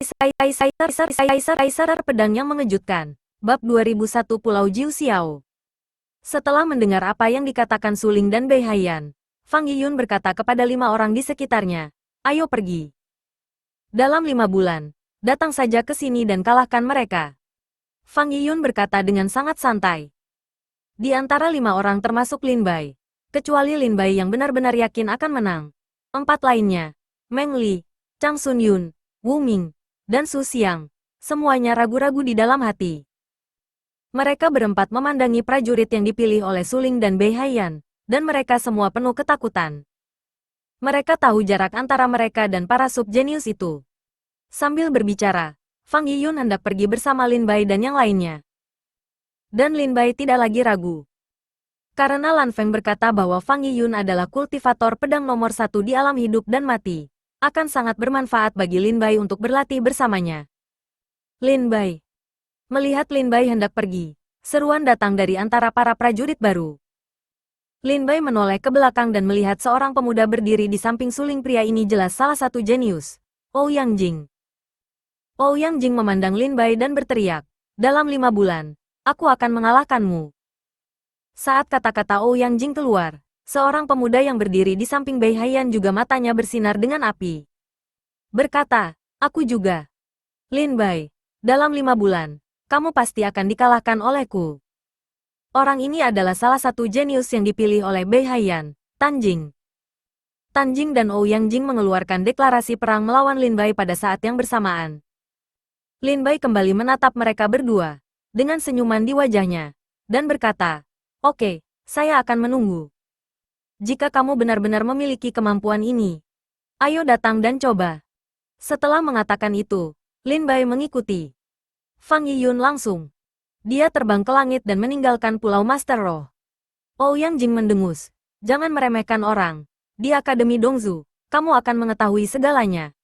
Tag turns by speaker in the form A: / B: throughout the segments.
A: Kaisar Pedang yang Mengejutkan. Bab 2001 Pulau Jiu Xiao. Setelah mendengar apa yang dikatakan Suling dan Bei Haiyan, Fang Yiyun berkata kepada 5 orang di sekitarnya, "Ayo pergi. Dalam 5 bulan, datang saja ke sini dan kalahkan mereka." Fang Yiyun berkata dengan sangat santai. Di antara 5 orang termasuk Lin Bai, kecuali Lin Bai yang benar-benar yakin akan menang. 4 lainnya, Meng Li, Chang Sun Yun, Wu Ming, dan Su Xiang, semuanya ragu-ragu di dalam hati. Mereka berempat memandangi prajurit yang dipilih oleh Suling dan Bei Haiyan, dan mereka semua penuh ketakutan. Mereka tahu jarak antara mereka dan para subjenius itu. Sambil berbicara, Fang Yiyun hendak pergi bersama Lin Bai dan yang lainnya. Dan Lin Bai tidak lagi ragu. Karena Lan Feng berkata bahwa Fang Yiyun adalah kultivator pedang nomor 1 di alam hidup dan mati, akan sangat bermanfaat bagi Lin Bai untuk berlatih bersamanya. Lin Bai. Melihat Lin Bai hendak pergi, seruan datang dari antara para prajurit baru. Lin Bai menoleh ke belakang dan melihat seorang pemuda berdiri di samping Suling. Pria ini jelas salah satu jenius, Ouyang Jing. Ouyang Jing memandang Lin Bai dan berteriak, "Dalam 5 bulan, aku akan mengalahkanmu." Saat kata-kata Ouyang Jing keluar, seorang pemuda yang berdiri di samping Bei Haiyan juga matanya bersinar dengan api. Berkata, "Aku juga. Lin Bai, dalam 5 bulan, kamu pasti akan dikalahkan olehku." Orang ini adalah salah satu jenius yang dipilih oleh Bei Haiyan, Tan Jing. Tan Jing dan Ouyang Jing mengeluarkan deklarasi perang melawan Lin Bai pada saat yang bersamaan. Lin Bai kembali menatap mereka berdua, dengan senyuman di wajahnya, dan berkata, "Oke, saya akan menunggu. Jika kamu benar-benar memiliki kemampuan ini, ayo datang dan coba." Setelah mengatakan itu, Lin Bai mengikuti Fang Yiyun langsung. Dia terbang ke langit dan meninggalkan Pulau Master Roh. Ouyang Jing mendengus. "Jangan meremehkan orang. Di Akademi Dongzu, kamu akan mengetahui segalanya."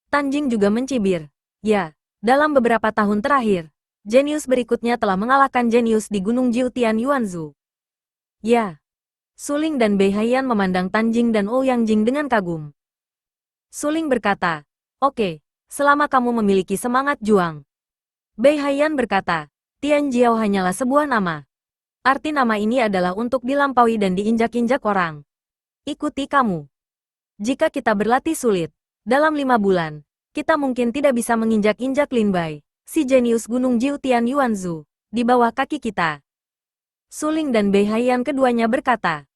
A: Tan Jing juga mencibir. "Ya, dalam beberapa tahun terakhir, jenius berikutnya telah mengalahkan jenius di Gunung Jiutian Yuanzhu." "Ya." Suling dan Bei Haiyan memandang Tan Jing dan Ouyang Jing dengan kagum. Suling berkata, "Oke, selama kamu memiliki semangat juang." Bei Haiyan berkata, "Tian Jiao hanyalah sebuah nama. Arti nama ini adalah untuk dilampaui dan diinjak-injak orang. Ikuti kamu. Jika kita berlatih sulit, dalam 5 bulan, kita mungkin tidak bisa menginjak-injak Lin Bai, si jenius Gunung Jiutian Yuanzhu, di bawah kaki kita." Suling dan Bei Haiyan keduanya berkata.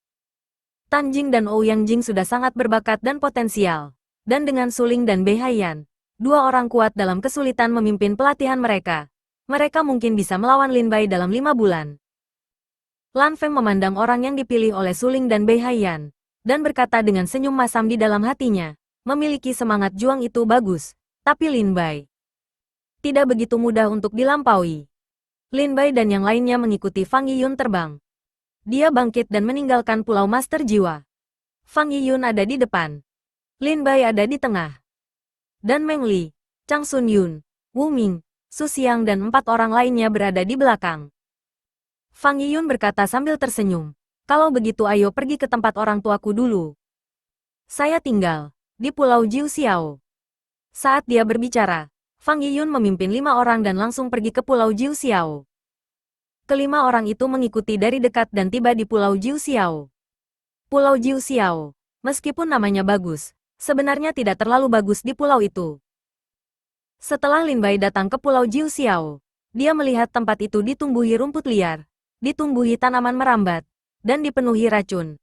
A: Tan Jing dan Ouyang Jing sudah sangat berbakat dan potensial. Dan dengan Suling dan Bei Haiyan, 2 orang kuat dalam kesulitan memimpin pelatihan mereka, mereka mungkin bisa melawan Lin Bai dalam 5 bulan. Lan Feng memandang orang yang dipilih oleh Suling dan Bei Haiyan, dan berkata dengan senyum masam di dalam hatinya, memiliki semangat juang itu bagus, tapi Lin Bai tidak begitu mudah untuk dilampaui. Lin Bai dan yang lainnya mengikuti Fang Yiyun terbang. Dia bangkit dan meninggalkan Pulau Master Jiwa. Fang Yiyun ada di depan. Lin Bai ada di tengah. Dan Meng Li, Chang Sun Yun, Wu Ming, Su Xiang dan 4 orang lainnya berada di belakang. Fang Yiyun berkata sambil tersenyum, "Kalau begitu ayo pergi ke tempat orang tuaku dulu. Saya tinggal di Pulau Jiu Xiao." Saat dia berbicara, Fang Yiyun memimpin 5 orang dan langsung pergi ke Pulau Jiu Xiao. Kelima orang itu mengikuti dari dekat dan tiba di Pulau Jiu Xiao. Pulau Jiu Xiao, meskipun namanya bagus, sebenarnya tidak terlalu bagus di pulau itu. Setelah Lin Bai datang ke Pulau Jiu Xiao, dia melihat tempat itu ditumbuhi rumput liar, ditumbuhi tanaman merambat, dan dipenuhi racun.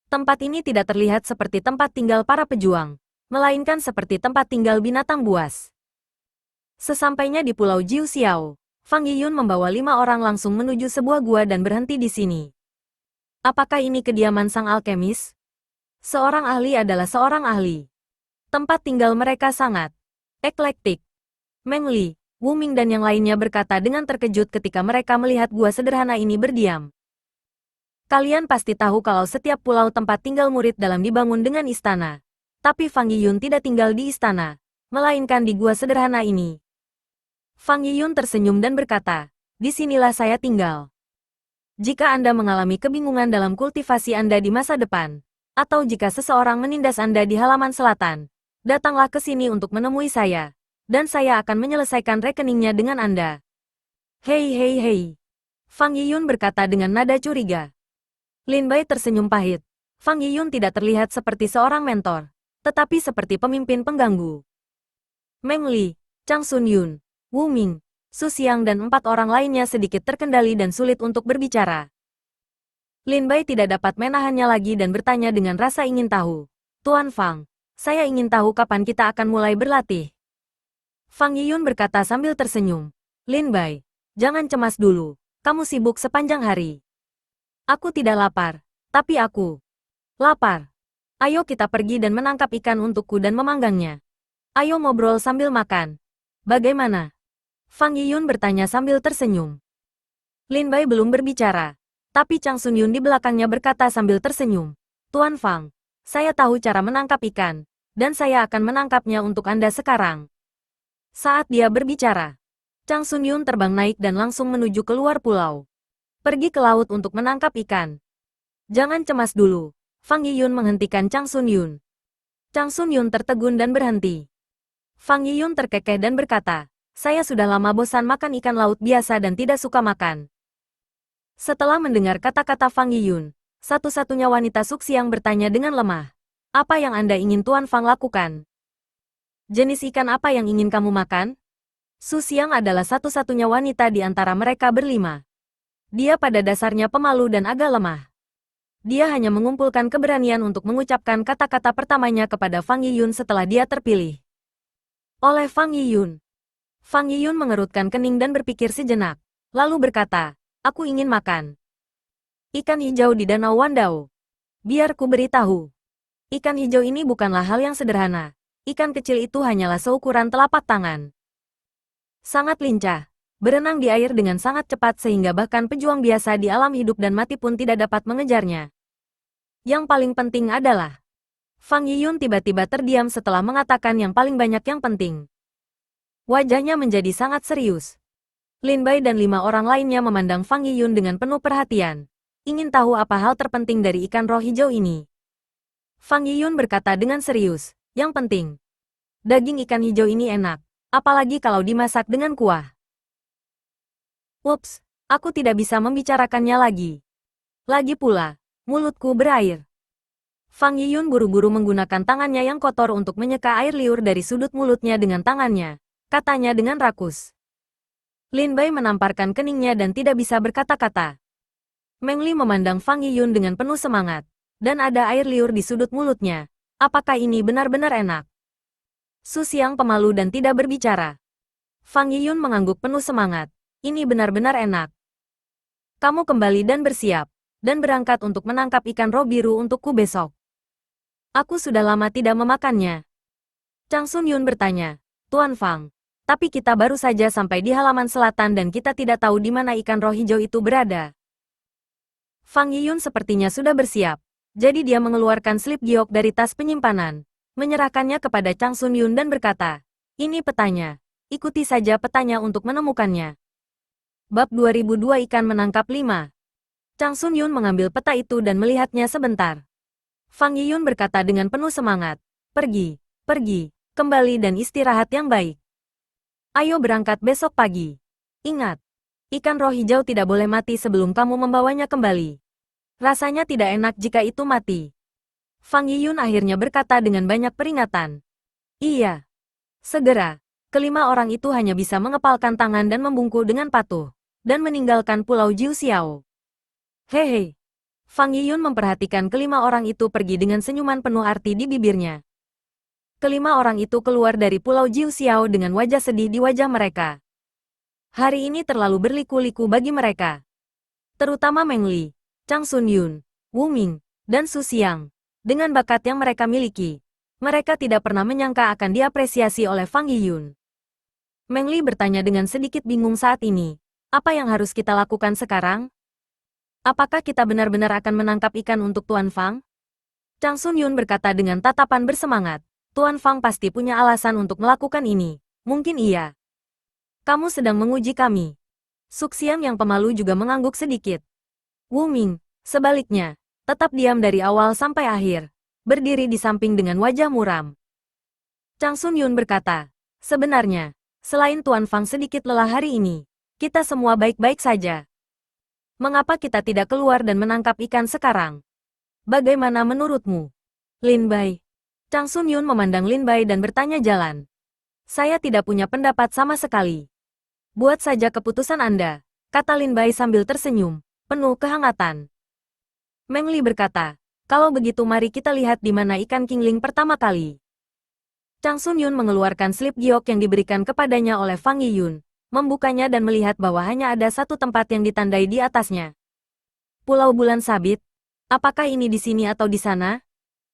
A: Tempat ini tidak terlihat seperti tempat tinggal para pejuang, melainkan seperti tempat tinggal binatang buas. Sesampainya di Pulau Jiu Xiao, Fang Yiyun membawa 5 orang langsung menuju sebuah gua dan berhenti di sini. Apakah ini kediaman sang alkemis? Seorang ahli adalah seorang ahli. Tempat tinggal mereka sangat eklektik. Meng Li, Wu Ming dan yang lainnya berkata dengan terkejut ketika mereka melihat gua sederhana ini berdiam. Kalian pasti tahu kalau setiap pulau tempat tinggal murid dalam dibangun dengan istana. Tapi Fang Yiyun tidak tinggal di istana, melainkan di gua sederhana ini. Fang Yiyun tersenyum dan berkata, "Disinilah saya tinggal. Jika Anda mengalami kebingungan dalam kultivasi Anda di masa depan, atau jika seseorang menindas Anda di halaman selatan, Datanglah ke sini untuk menemui saya, dan saya akan menyelesaikan rekeningnya dengan Anda. Hei hei hei. Fang Yiyun berkata dengan nada curiga. Lin Bai tersenyum pahit. Fang Yiyun tidak terlihat seperti seorang mentor, tetapi seperti pemimpin pengganggu. Meng Li, Chang Sun Yun, Wu Ming, Su Xiang dan 4 orang lainnya sedikit terkendali dan sulit untuk berbicara. Lin Bai tidak dapat menahannya lagi dan bertanya dengan rasa ingin tahu. Tuan Fang, saya ingin tahu kapan kita akan mulai berlatih. Fang Yiyun berkata sambil tersenyum. Lin Bai, jangan cemas dulu, kamu sibuk sepanjang hari. Aku tidak lapar, tapi aku lapar. Ayo kita pergi dan menangkap ikan untukku dan memanggangnya. Ayo ngobrol sambil makan. Bagaimana? Fang Yiyun bertanya sambil tersenyum. Lin Bai belum berbicara, tapi Chang Sun Yun di belakangnya berkata sambil tersenyum. Tuan Fang, saya tahu cara menangkap ikan, dan saya akan menangkapnya untuk Anda sekarang. Saat dia berbicara, Chang Sun Yun terbang naik dan langsung menuju keluar pulau. Pergi ke laut untuk menangkap ikan. Jangan cemas dulu. Fang Yiyun menghentikan Chang Sun Yun. Chang Sun Yun tertegun dan berhenti. Fang Yiyun terkekeh dan berkata, saya sudah lama bosan makan ikan laut biasa dan tidak suka makan. Setelah mendengar kata-kata Fang Yiyun, satu-satunya wanita Su Xiang bertanya dengan lemah. Apa yang Anda ingin Tuan Fang lakukan? Jenis ikan apa yang ingin kamu makan? Su Xiang adalah satu-satunya wanita di antara mereka berlima. Dia pada dasarnya pemalu dan agak lemah. Dia hanya mengumpulkan keberanian untuk mengucapkan kata-kata pertamanya kepada Fang Yiyun setelah dia terpilih oleh Fang Yiyun. Fang Yiyun mengerutkan kening dan berpikir sejenak, lalu berkata, aku ingin makan ikan hijau di Danau Wandao. Biar ku beritahu. Ikan hijau ini bukanlah hal yang sederhana. Ikan kecil itu hanyalah seukuran telapak tangan. Sangat lincah. Berenang di air dengan sangat cepat sehingga bahkan pejuang biasa di alam hidup dan mati pun tidak dapat mengejarnya. Yang paling penting adalah Fang Yiyun tiba-tiba terdiam setelah mengatakan yang paling banyak yang penting. Wajahnya menjadi sangat serius. Lin Bai dan 5 orang lainnya memandang Fang Yiyun dengan penuh perhatian. Ingin tahu apa hal terpenting dari ikan roh hijau ini. Fang Yiyun berkata dengan serius, yang penting. Daging ikan hijau ini enak, apalagi kalau dimasak dengan kuah. Ups, aku tidak bisa membicarakannya lagi. Lagi pula, mulutku berair. Fang Yiyun buru-buru menggunakan tangannya yang kotor untuk menyeka air liur dari sudut mulutnya dengan tangannya, katanya dengan rakus. Lin Bai menamparkan keningnya dan tidak bisa berkata-kata. Meng Li memandang Fang Yiyun dengan penuh semangat, dan ada air liur di sudut mulutnya. Apakah ini benar-benar enak? Su Xiang pemalu dan tidak berbicara. Fang Yiyun mengangguk penuh semangat. Ini benar-benar enak. Kamu kembali dan bersiap, dan berangkat untuk menangkap ikan roh biru untukku besok. Aku sudah lama tidak memakannya. Chang Sun Yun bertanya, Tuan Fang, tapi kita baru saja sampai di halaman selatan dan kita tidak tahu di mana ikan roh hijau itu berada. Fang Yiyun sepertinya sudah bersiap, jadi dia mengeluarkan slip giok dari tas penyimpanan, menyerahkannya kepada Chang Sun Yun dan berkata, ini petanya, ikuti saja petanya untuk menemukannya. Bab 2002 Ikan Menangkap 5. Chang Sun Yun mengambil peta itu dan melihatnya sebentar. Fang Yiyun berkata dengan penuh semangat, pergi, kembali dan istirahat yang baik. Ayo berangkat besok pagi. Ingat, ikan roh hijau tidak boleh mati sebelum kamu membawanya kembali. Rasanya tidak enak jika itu mati. Fang Yiyun akhirnya berkata dengan banyak peringatan. Iya. Segera, kelima orang itu hanya bisa mengepalkan tangan dan membungkuk dengan patuh, dan meninggalkan Pulau Jiu Xiao. Hehe. Fang Yiyun memperhatikan kelima orang itu pergi dengan senyuman penuh arti di bibirnya. Kelima orang itu keluar dari Pulau Jiu Xiao dengan wajah sedih di wajah mereka. Hari ini terlalu berliku-liku bagi mereka. Terutama Meng Li, Chang Sun Yun, Wu Ming, dan Su Xiang. Dengan bakat yang mereka miliki, mereka tidak pernah menyangka akan diapresiasi oleh Fang Yiyun. Meng Li bertanya dengan sedikit bingung saat ini. Apa yang harus kita lakukan sekarang? Apakah kita benar-benar akan menangkap ikan untuk Tuan Fang? Chang Sun Yun berkata dengan tatapan bersemangat. Tuan Fang pasti punya alasan untuk melakukan ini. Mungkin iya. Kamu sedang menguji kami. Su Xiang yang pemalu juga mengangguk sedikit. Wu Ming, sebaliknya, tetap diam dari awal sampai akhir. Berdiri di samping dengan wajah muram. Chang Sun Yun berkata, sebenarnya, selain Tuan Fang sedikit lelah hari ini, kita semua baik-baik saja. Mengapa kita tidak keluar dan menangkap ikan sekarang? Bagaimana menurutmu? Lin Bai. Chang Sun Yun memandang Lin Bai dan bertanya jalan. Saya tidak punya pendapat sama sekali. Buat saja keputusan Anda, kata Lin Bai sambil tersenyum, penuh kehangatan. Meng Li berkata, kalau begitu mari kita lihat di mana ikan kingling pertama kali. Chang Sun Yun mengeluarkan slip giok yang diberikan kepadanya oleh Fang Yiyun, membukanya dan melihat bahwa hanya ada satu tempat yang ditandai di atasnya. Pulau Bulan Sabit? Apakah ini di sini atau di sana?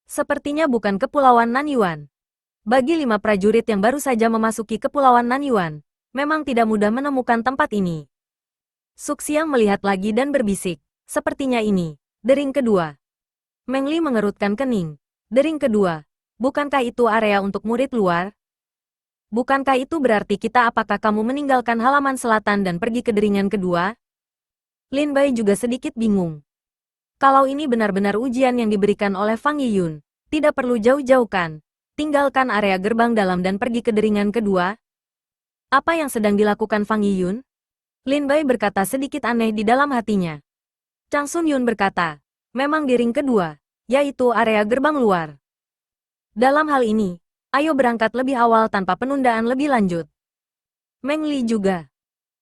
A: Sepertinya bukan Kepulauan Nanyuan. Bagi 5 prajurit yang baru saja memasuki Kepulauan Nanyuan, memang tidak mudah menemukan tempat ini. Su Xiang melihat lagi dan berbisik, sepertinya ini, dering kedua. Meng Li mengerutkan kening. Dering kedua, bukankah itu area untuk murid luar? Bukankah itu berarti apakah kamu meninggalkan halaman selatan dan pergi ke deringan kedua? Lin Bai juga sedikit bingung. Kalau ini benar-benar ujian yang diberikan oleh Fang Yiyun, tidak perlu jauh-jauhkan. Tinggalkan area gerbang dalam dan pergi ke deringan kedua. Apa yang sedang dilakukan Fang Yiyun? Lin Bai berkata sedikit aneh di dalam hatinya. Chang Sun Yun berkata, memang di ring kedua, yaitu area gerbang luar. Dalam hal ini, ayo berangkat lebih awal tanpa penundaan lebih lanjut. Meng Li juga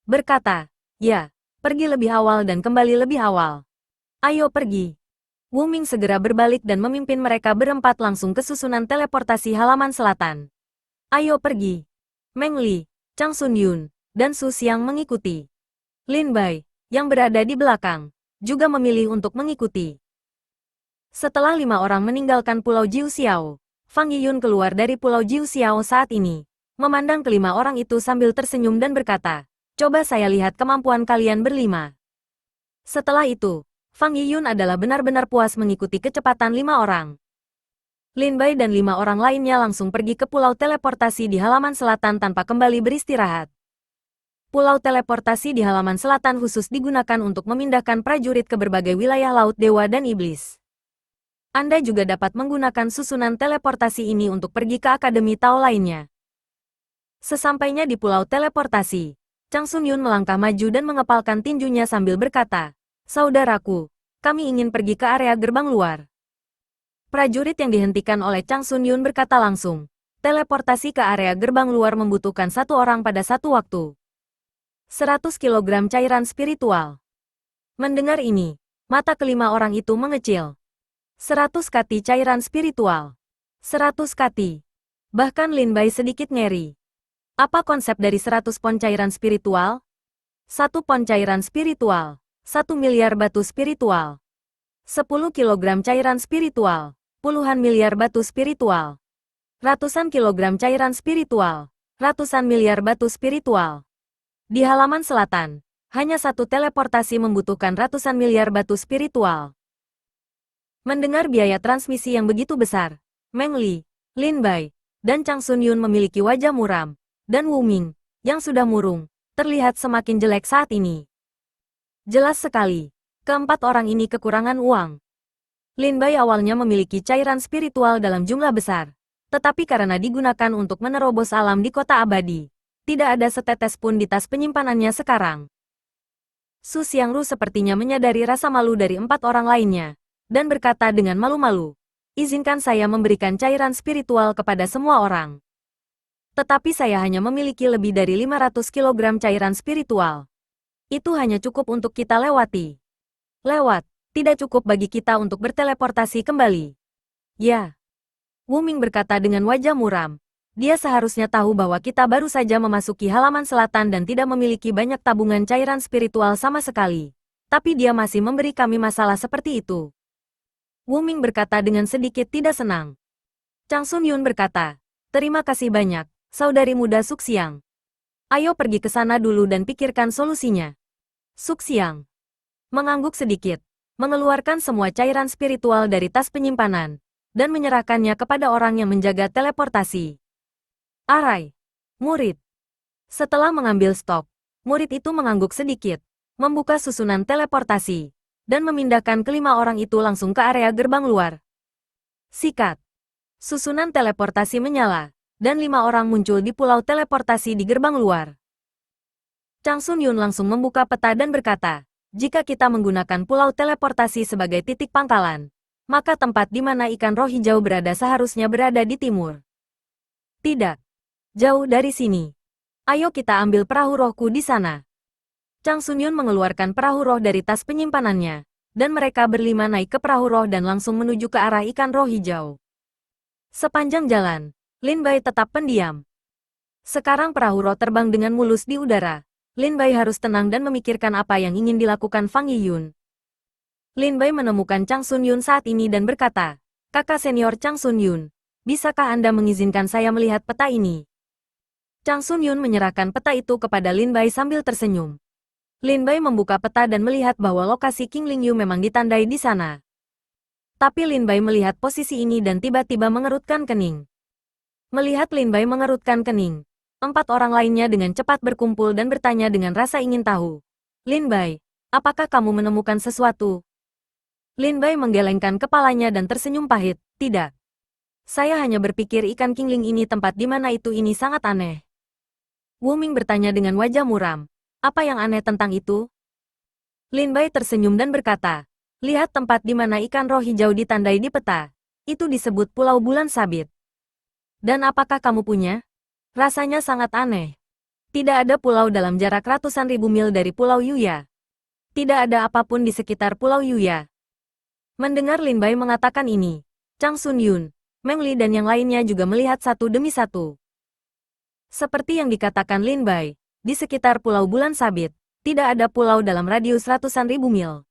A: berkata, ya, pergi lebih awal dan kembali lebih awal. Ayo pergi. Wu Ming segera berbalik dan memimpin mereka berempat langsung ke susunan teleportasi halaman selatan. Ayo pergi. Meng Li, Chang Sun Yun, dan Su Xiang mengikuti. Lin Bai, yang berada di belakang, juga memilih untuk mengikuti. Setelah 5 orang meninggalkan Pulau Jiu Xiao, Fang Yiyun keluar dari Pulau Jiu Xiao saat ini, memandang kelima orang itu sambil tersenyum dan berkata, coba saya lihat kemampuan kalian berlima. Setelah itu, Fang Yiyun adalah benar-benar puas mengikuti kecepatan 5 orang. Lin Bai dan 5 orang lainnya langsung pergi ke pulau teleportasi di halaman selatan tanpa kembali beristirahat. Pulau teleportasi di halaman selatan khusus digunakan untuk memindahkan prajurit ke berbagai wilayah Laut Dewa dan Iblis. Anda juga dapat menggunakan susunan teleportasi ini untuk pergi ke Akademi Tao lainnya. Sesampainya di pulau teleportasi, Chang Sun Yun melangkah maju dan mengepalkan tinjunya sambil berkata, saudaraku, kami ingin pergi ke area gerbang luar. Prajurit yang dihentikan oleh Chang Sun Yun berkata langsung, teleportasi ke area gerbang luar membutuhkan 1 orang pada satu waktu. 100 kilogram cairan spiritual. Mendengar ini, mata kelima orang itu mengecil. 100 kati cairan spiritual. 100 kati. Bahkan Lin Bai sedikit ngeri. Apa konsep dari 100 pon cairan spiritual? 1 pon cairan spiritual. 1 miliar batu spiritual. 10 kilogram cairan spiritual. Puluhan miliar batu spiritual. Ratusan kilogram cairan spiritual. Ratusan miliar batu spiritual. Di halaman selatan, hanya satu teleportasi membutuhkan ratusan miliar batu spiritual. Mendengar biaya transmisi yang begitu besar, Meng Li, Lin Bai, dan Chang Sun Yun memiliki wajah muram, dan Wu Ming, yang sudah murung, terlihat semakin jelek saat ini. Jelas sekali, keempat orang ini kekurangan uang. Lin Bai awalnya memiliki cairan spiritual dalam jumlah besar, tetapi karena digunakan untuk menerobos alam di kota abadi, tidak ada setetes pun di tas penyimpanannya sekarang. Su Xiangru sepertinya menyadari rasa malu dari 4 orang lainnya, dan berkata dengan malu-malu, izinkan saya memberikan cairan spiritual kepada semua orang. Tetapi saya hanya memiliki lebih dari 500 kilogram cairan spiritual. Itu hanya cukup untuk kita lewati. Lewat, tidak cukup bagi kita untuk berteleportasi kembali. Ya. Wu Ming berkata dengan wajah muram. Dia seharusnya tahu bahwa kita baru saja memasuki halaman selatan dan tidak memiliki banyak tabungan cairan spiritual sama sekali. Tapi dia masih memberi kami masalah seperti itu. Wu Ming berkata dengan sedikit tidak senang. Chang Sun Yun berkata, terima kasih banyak, saudari muda Su Xiang. Ayo pergi ke sana dulu dan pikirkan solusinya. Su Xiang mengangguk sedikit, mengeluarkan semua cairan spiritual dari tas penyimpanan, dan menyerahkannya kepada orang yang menjaga teleportasi. Arai, murid. Setelah mengambil stok, murid itu mengangguk sedikit, membuka susunan teleportasi, dan memindahkan kelima orang itu langsung ke area gerbang luar. Sikat. Susunan teleportasi menyala, dan 5 orang muncul di pulau teleportasi di gerbang luar. Chang Sun-yun langsung membuka peta dan berkata, jika kita menggunakan pulau teleportasi sebagai titik pangkalan, maka tempat di mana ikan roh hijau berada seharusnya berada di timur. Tidak. Jauh dari sini. Ayo kita ambil perahu rohku di sana. Chang Sun-yun mengeluarkan perahu roh dari tas penyimpanannya, dan mereka berlima naik ke perahu roh dan langsung menuju ke arah ikan roh hijau. Sepanjang jalan, Lin Bai tetap pendiam. Sekarang perahu roh terbang dengan mulus di udara. Lin Bai harus tenang dan memikirkan apa yang ingin dilakukan Fang Yiyun. Lin Bai menemukan Chang Sun-yun saat ini dan berkata, kakak senior Chang Sun-yun, bisakah Anda mengizinkan saya melihat peta ini? Chang Sun-yun menyerahkan peta itu kepada Lin Bai sambil tersenyum. Lin Bai membuka peta dan melihat bahwa lokasi King Ling Yu memang ditandai di sana. Tapi Lin Bai melihat posisi ini dan tiba-tiba mengerutkan kening. Melihat Lin Bai mengerutkan kening, 4 orang lainnya dengan cepat berkumpul dan bertanya dengan rasa ingin tahu. Lin Bai, apakah kamu menemukan sesuatu? Lin Bai menggelengkan kepalanya dan tersenyum pahit. Tidak. Saya hanya berpikir ikan kingling ini tempat di mana ini sangat aneh. Wu Ming bertanya dengan wajah muram. Apa yang aneh tentang itu? Lin Bai tersenyum dan berkata, lihat tempat di mana ikan roh hijau ditandai di peta. Itu disebut Pulau Bulan Sabit. Dan apakah kamu punya? Rasanya sangat aneh. Tidak ada pulau dalam jarak ratusan ribu mil dari Pulau Yuya. Tidak ada apapun di sekitar Pulau Yuya. Mendengar Lin Bai mengatakan ini, Chang Sun-yun, Meng Li dan yang lainnya juga melihat satu demi satu. Seperti yang dikatakan Lin Bai, di sekitar Pulau Bulan Sabit, tidak ada pulau dalam radius ratusan ribu mil.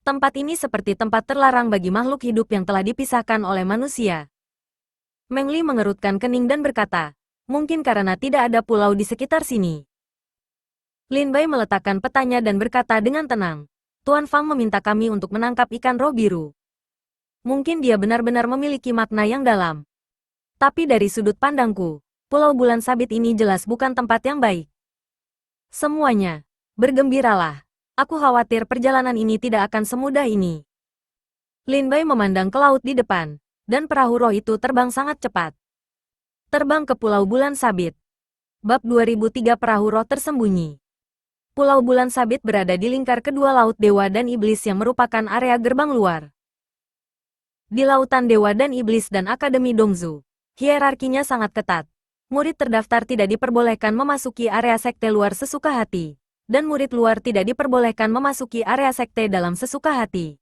A: Tempat ini seperti tempat terlarang bagi makhluk hidup yang telah dipisahkan oleh manusia. Meng Li mengerutkan kening dan berkata, mungkin karena tidak ada pulau di sekitar sini. Lin Bai meletakkan petanya dan berkata dengan tenang, Tuan Fang meminta kami untuk menangkap ikan roh biru. Mungkin dia benar-benar memiliki makna yang dalam. Tapi dari sudut pandangku, Pulau Bulan Sabit ini jelas bukan tempat yang baik. Semuanya, bergembiralah. Aku khawatir perjalanan ini tidak akan semudah ini. Lin Bai memandang ke laut di depan, dan perahu roh itu terbang sangat cepat. Terbang ke Pulau Bulan Sabit. Bab 2003 Perahu Roh Tersembunyi. Pulau Bulan Sabit berada di lingkar kedua Laut Dewa dan Iblis yang merupakan area gerbang luar. Di Lautan Dewa dan Iblis dan Akademi Dongzu, hierarkinya sangat ketat. Murid terdaftar tidak diperbolehkan memasuki area sekte luar sesuka hati, dan murid luar tidak diperbolehkan memasuki area sekte dalam sesuka hati.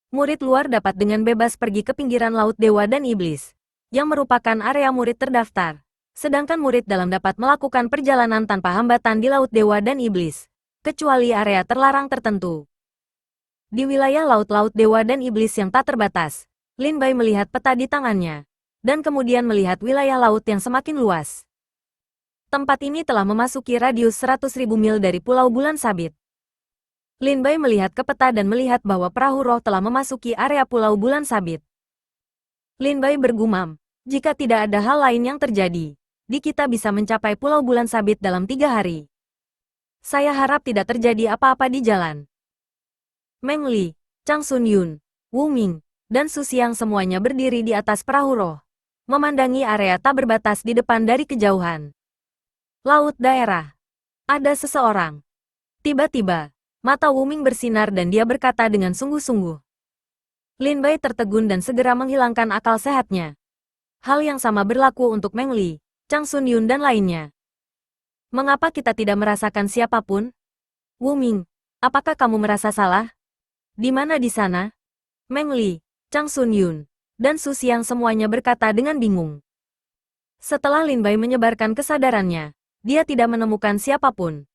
A: Murid luar dapat dengan bebas pergi ke pinggiran Laut Dewa dan Iblis, yang merupakan area murid terdaftar, sedangkan murid dalam dapat melakukan perjalanan tanpa hambatan di Laut Dewa dan Iblis, kecuali area terlarang tertentu. Di wilayah Laut-Laut Dewa dan Iblis yang tak terbatas, Lin Bai melihat peta di tangannya, dan kemudian melihat wilayah laut yang semakin luas. Tempat ini telah memasuki radius 100.000 mil dari Pulau Bulan Sabit. Lin Bai melihat ke peta dan melihat bahwa perahu roh telah memasuki area Pulau Bulan Sabit. Lin Bai bergumam, jika tidak ada hal lain yang terjadi, kita bisa mencapai Pulau Bulan Sabit dalam 3 hari. Saya harap tidak terjadi apa-apa di jalan. Meng Li, Chang Sun-yun, Wu Ming, dan Su Xiang semuanya berdiri di atas perahu roh, memandangi area tak berbatas di depan dari kejauhan. Laut daerah. Ada seseorang. Tiba-tiba, mata Wu Ming bersinar dan dia berkata dengan sungguh-sungguh. Lin Bai tertegun dan segera menghilangkan akal sehatnya. Hal yang sama berlaku untuk Meng Li, Chang Sun-yun dan lainnya. Mengapa kita tidak merasakan siapapun? Wu Ming, apakah kamu merasa salah? Di mana di sana? Meng Li, Chang Sun-yun, dan Su Xiang semuanya berkata dengan bingung. Setelah Lin Bai menyebarkan kesadarannya, dia tidak menemukan siapapun.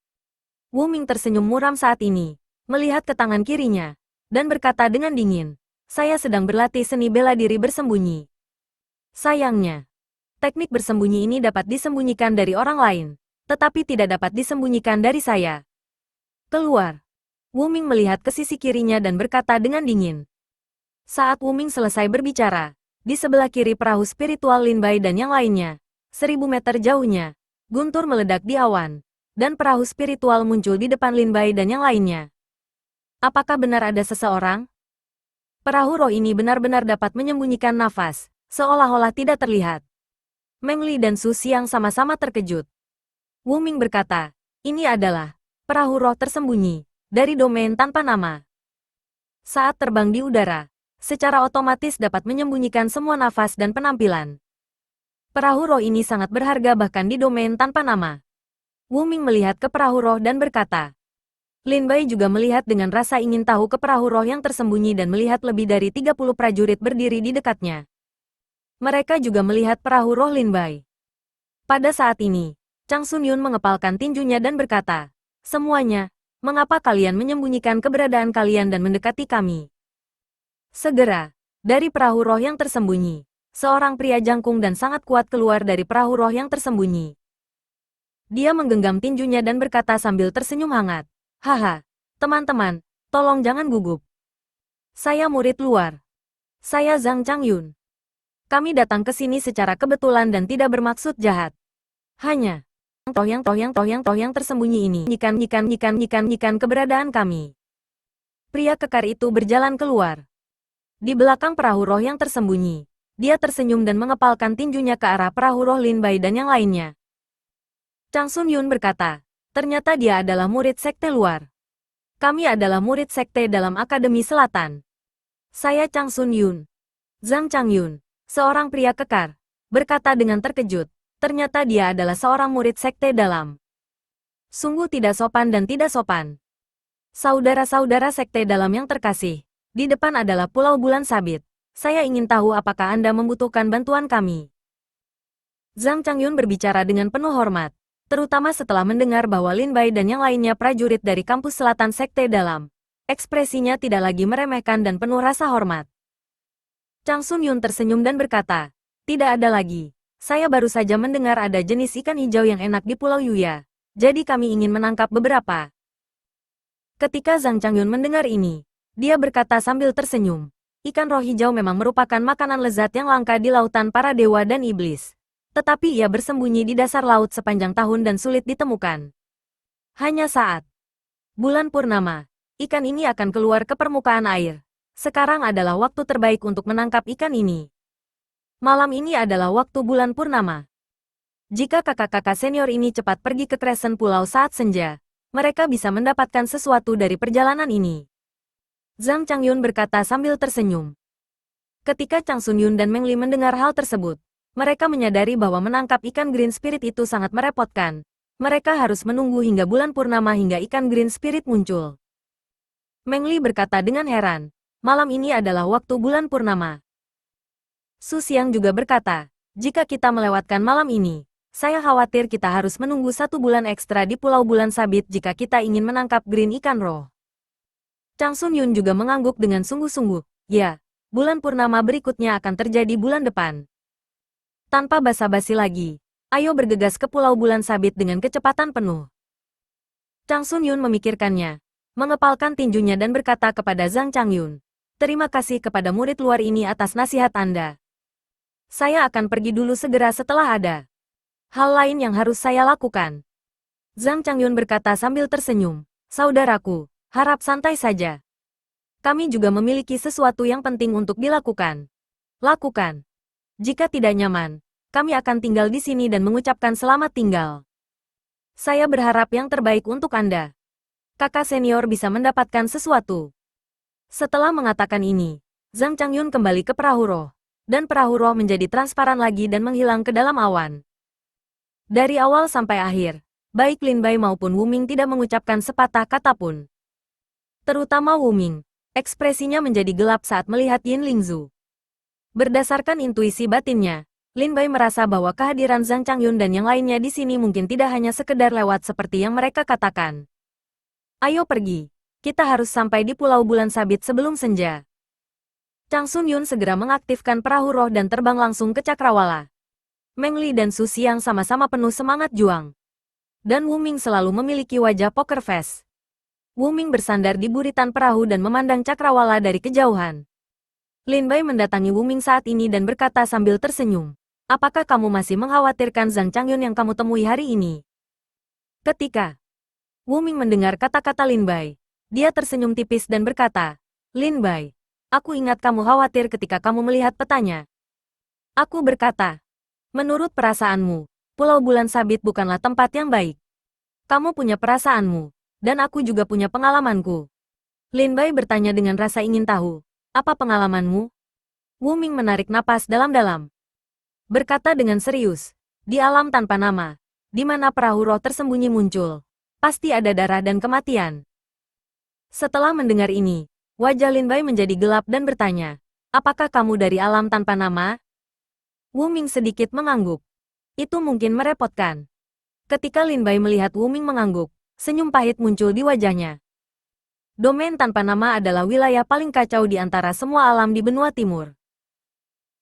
A: Wu Ming tersenyum muram saat ini, melihat ke tangan kirinya, dan berkata dengan dingin, saya sedang berlatih seni bela diri bersembunyi. Sayangnya, teknik bersembunyi ini dapat disembunyikan dari orang lain, tetapi tidak dapat disembunyikan dari saya. Keluar. Wu Ming melihat ke sisi kirinya dan berkata dengan dingin. Saat Wu Ming selesai berbicara, di sebelah kiri perahu spiritual Lin Bai dan yang lainnya, 1000 meter jauhnya, guntur meledak di awan, dan perahu spiritual muncul di depan Lin Bai dan yang lainnya. Apakah benar ada seseorang? Perahu roh ini benar-benar dapat menyembunyikan nafas, seolah-olah tidak terlihat. Meng Li dan Su Xiang sama-sama terkejut. Wu Ming berkata, ini adalah perahu roh tersembunyi dari domain tanpa nama. Saat terbang di udara, secara otomatis dapat menyembunyikan semua nafas dan penampilan. Perahu roh ini sangat berharga bahkan di domain tanpa nama. Wu Ming melihat ke perahu roh dan berkata. Lin Bai juga melihat dengan rasa ingin tahu ke perahu roh yang tersembunyi dan melihat lebih dari 30 prajurit berdiri di dekatnya. Mereka juga melihat perahu roh Lin Bai. Pada saat ini, Chang Sun Yun mengepalkan tinjunya dan berkata, semuanya, mengapa kalian menyembunyikan keberadaan kalian dan mendekati kami? Segera, dari perahu roh yang tersembunyi, seorang pria jangkung dan sangat kuat keluar dari perahu roh yang tersembunyi. Dia menggenggam tinjunya dan berkata sambil tersenyum hangat. Haha, teman-teman, tolong jangan gugup. Saya murid luar. Saya Zhang Changyun. Kami datang ke sini secara kebetulan dan tidak bermaksud jahat. Hanya yang tersembunyi ini nyikan keberadaan kami. Pria kekar itu berjalan keluar. Di belakang perahu roh yang tersembunyi, dia tersenyum dan mengepalkan tinjunya ke arah perahu roh Lin Bai dan yang lainnya. Chang Sun Yun berkata, ternyata dia adalah murid sekte luar. Kami adalah murid sekte dalam Akademi Selatan. Saya Chang Sun Yun. Zhang Changyun, seorang pria kekar, berkata dengan terkejut, ternyata dia adalah seorang murid sekte dalam. Sungguh tidak sopan dan tidak sopan. Saudara-saudara sekte dalam yang terkasih, di depan adalah Pulau Bulan Sabit. Saya ingin tahu apakah Anda membutuhkan bantuan kami. Zhang Changyun berbicara dengan penuh hormat. Terutama setelah mendengar bahwa Lin Bai dan yang lainnya prajurit dari kampus selatan sekte dalam. Ekspresinya tidak lagi meremehkan dan penuh rasa hormat. Chang Sun Yun tersenyum dan berkata, tidak ada lagi. Saya baru saja mendengar ada jenis ikan hijau yang enak di Pulau Yuya. Jadi kami ingin menangkap beberapa. Ketika Zhang Changyun mendengar ini, dia berkata sambil tersenyum. Ikan roh hijau memang merupakan makanan lezat yang langka di lautan para dewa dan iblis. Tetapi ia bersembunyi di dasar laut sepanjang tahun dan sulit ditemukan. Hanya saat bulan purnama, ikan ini akan keluar ke permukaan air. Sekarang adalah waktu terbaik untuk menangkap ikan ini. Malam ini adalah waktu bulan purnama. Jika kakak-kakak senior ini cepat pergi ke Crescent Pulau saat senja, mereka bisa mendapatkan sesuatu dari perjalanan ini. Zhang Changyun berkata sambil tersenyum. Ketika Chang Sun Yun dan Meng Li mendengar hal tersebut, mereka menyadari bahwa menangkap ikan Green Spirit itu sangat merepotkan. Mereka harus menunggu hingga bulan purnama hingga ikan Green Spirit muncul. Meng Li berkata dengan heran, malam ini adalah waktu bulan purnama. Su Xiang juga berkata, jika kita melewatkan malam ini, saya khawatir kita harus menunggu 1 bulan ekstra di Pulau Bulan Sabit jika kita ingin menangkap Green Ikan Roh. Chang Sun Yun juga mengangguk dengan sungguh-sungguh, ya, bulan purnama berikutnya akan terjadi bulan depan. Tanpa basa-basi lagi, ayo bergegas ke Pulau Bulan Sabit dengan kecepatan penuh. Chang Sun Yun memikirkannya, mengepalkan tinjunya dan berkata kepada Zhang Changyun, terima kasih kepada murid luar ini atas nasihat Anda. Saya akan pergi dulu segera setelah ada hal lain yang harus saya lakukan. Zhang Changyun berkata sambil tersenyum, saudaraku, harap santai saja. Kami juga memiliki sesuatu yang penting untuk dilakukan. Lakukan. Jika tidak nyaman, kami akan tinggal di sini dan mengucapkan selamat tinggal. Saya berharap yang terbaik untuk Anda. Kakak senior bisa mendapatkan sesuatu. Setelah mengatakan ini, Zhang Changyun kembali ke perahu roh, dan perahu roh menjadi transparan lagi dan menghilang ke dalam awan. Dari awal sampai akhir, baik Lin Bai maupun Wu Ming tidak mengucapkan sepatah kata pun. Terutama Wu Ming, ekspresinya menjadi gelap saat melihat Yin Lingzu. Berdasarkan intuisi batinnya, Lin Bai merasa bahwa kehadiran Zhang Changyun dan yang lainnya di sini mungkin tidak hanya sekedar lewat seperti yang mereka katakan. Ayo pergi, kita harus sampai di Pulau Bulan Sabit sebelum senja. Chang Sun Yun segera mengaktifkan perahu roh dan terbang langsung ke Cakrawala. Meng Li dan Su Xiang sama-sama penuh semangat juang. Dan Wu Ming selalu memiliki wajah poker face. Wu Ming bersandar di buritan perahu dan memandang Cakrawala dari kejauhan. Lin Bai mendatangi Wu Ming saat ini dan berkata sambil tersenyum. Apakah kamu masih mengkhawatirkan Zhang Changyun yang kamu temui hari ini? Ketika Wu Ming mendengar kata-kata Lin Bai, dia tersenyum tipis dan berkata, Lin Bai, aku ingat kamu khawatir ketika kamu melihat petanya. Aku berkata, Menurut perasaanmu, Pulau Bulan Sabit bukanlah tempat yang baik. Kamu punya perasaanmu, dan aku juga punya pengalamanku. Lin Bai bertanya dengan rasa ingin tahu. Apa pengalamanmu? Wu Ming menarik napas dalam-dalam. Berkata dengan serius. Di alam tanpa nama, di mana perahu roh tersembunyi muncul, pasti ada darah dan kematian. Setelah mendengar ini, wajah Lin Bai menjadi gelap dan bertanya, apakah kamu dari alam tanpa nama? Wu Ming sedikit mengangguk. Itu mungkin merepotkan. Ketika Lin Bai melihat Wu Ming mengangguk, senyum pahit muncul di wajahnya. Domain tanpa nama adalah wilayah paling kacau di antara semua alam di benua timur.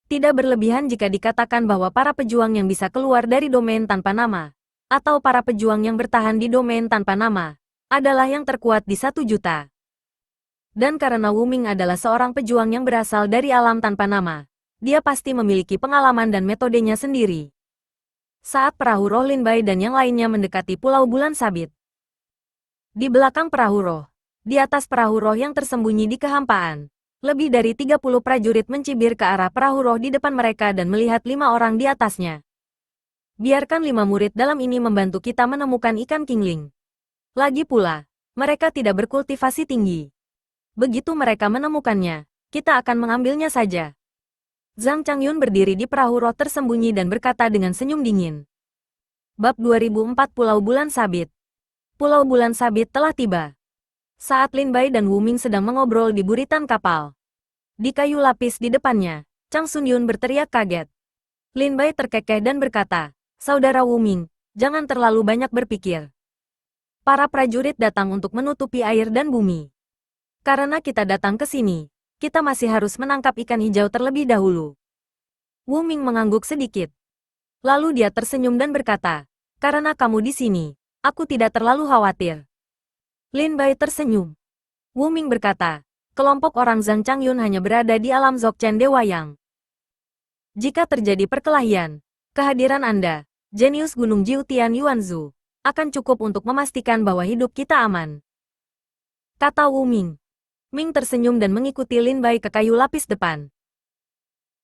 A: Tidak berlebihan jika dikatakan bahwa para pejuang yang bisa keluar dari domain tanpa nama, atau para pejuang yang bertahan di domain tanpa nama, adalah yang terkuat di 1 juta. Dan karena Wu Ming adalah seorang pejuang yang berasal dari alam tanpa nama, dia pasti memiliki pengalaman dan metodenya sendiri. Saat perahu roh Lin Bai dan yang lainnya mendekati Pulau Bulan Sabit. Di belakang perahu roh, di atas perahu roh yang tersembunyi di kehampaan, lebih dari 30 prajurit mencibir ke arah perahu roh di depan mereka dan melihat 5 orang di atasnya. Biarkan 5 murid dalam ini membantu kita menemukan ikan kingling. Lagi pula, mereka tidak berkultivasi tinggi. Begitu mereka menemukannya, kita akan mengambilnya saja. Zhang Changyun berdiri di perahu roh tersembunyi dan berkata dengan senyum dingin. Bab 2004 Pulau Bulan Sabit. Pulau Bulan Sabit telah tiba. Saat Lin Bai dan Wu Ming sedang mengobrol di buritan kapal. Di kayu lapis di depannya, Chang Sun Yun berteriak kaget. Lin Bai terkekeh dan berkata, Saudara Wu Ming, jangan terlalu banyak berpikir. Para prajurit datang untuk menutupi air dan bumi. Karena kita datang ke sini, kita masih harus menangkap ikan hijau terlebih dahulu. Wu Ming mengangguk sedikit. Lalu dia tersenyum dan berkata, karena kamu di sini, aku tidak terlalu khawatir. Lin Bai tersenyum. Wu Ming berkata, kelompok orang Zhang Changyun hanya berada di alam Dzogchen Dewa Yang. Jika terjadi perkelahian, kehadiran Anda, jenius Gunung Jiutian Yuanzu, akan cukup untuk memastikan bahwa hidup kita aman. Kata Wu Ming. Ming tersenyum dan mengikuti Lin Bai ke kayu lapis depan.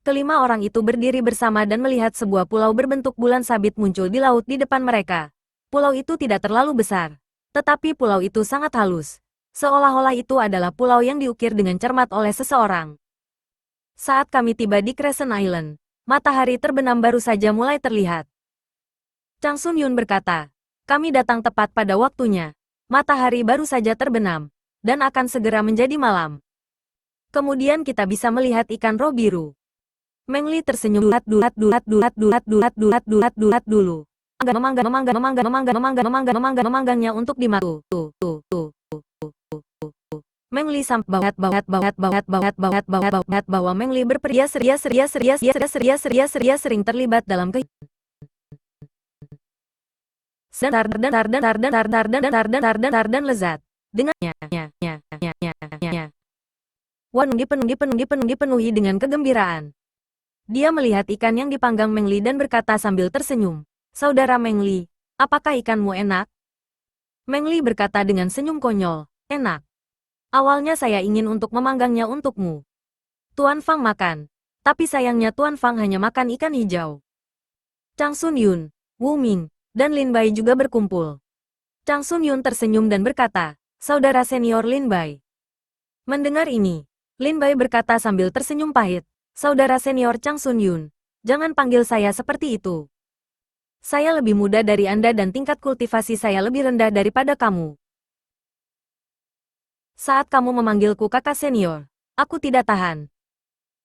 A: Kelima orang itu berdiri bersama dan melihat sebuah pulau berbentuk bulan sabit muncul di laut di depan mereka. Pulau itu tidak terlalu besar, tetapi pulau itu sangat halus. Seolah-olah itu adalah pulau yang diukir dengan cermat oleh seseorang. Saat kami tiba di Crescent Island, matahari terbenam baru saja mulai terlihat. Chang Sun Yun berkata, kami datang tepat pada waktunya. Matahari baru saja terbenam, dan akan segera menjadi malam. Kemudian kita bisa melihat ikan roh biru. Meng Li tersenyum dulu. Memanggangnya untuk dimakan. Meng Li bahwa Meng Li sering terlibat dalam dan lezat. Dengannya. Wan dipenuhi dengan kegembiraan. Dia melihat ikan yang dipanggang Meng Li dan berkata sambil tersenyum, Saudara Meng Li, apakah ikanmu enak? Meng Li berkata dengan senyum konyol, enak. Awalnya saya ingin untuk memanggangnya untukmu. Tuan Fang makan, tapi sayangnya Tuan Fang hanya makan ikan hijau. Chang Sun Yun, Wu Ming, dan Lin Bai juga berkumpul. Chang Sun Yun tersenyum dan berkata, Saudara senior Lin Bai. Mendengar ini, Lin Bai berkata sambil tersenyum pahit, Saudara senior Chang Sun Yun, jangan panggil saya seperti itu. Saya lebih muda dari Anda dan tingkat kultivasi saya lebih rendah daripada kamu. Saat kamu memanggilku kakak senior, aku tidak tahan.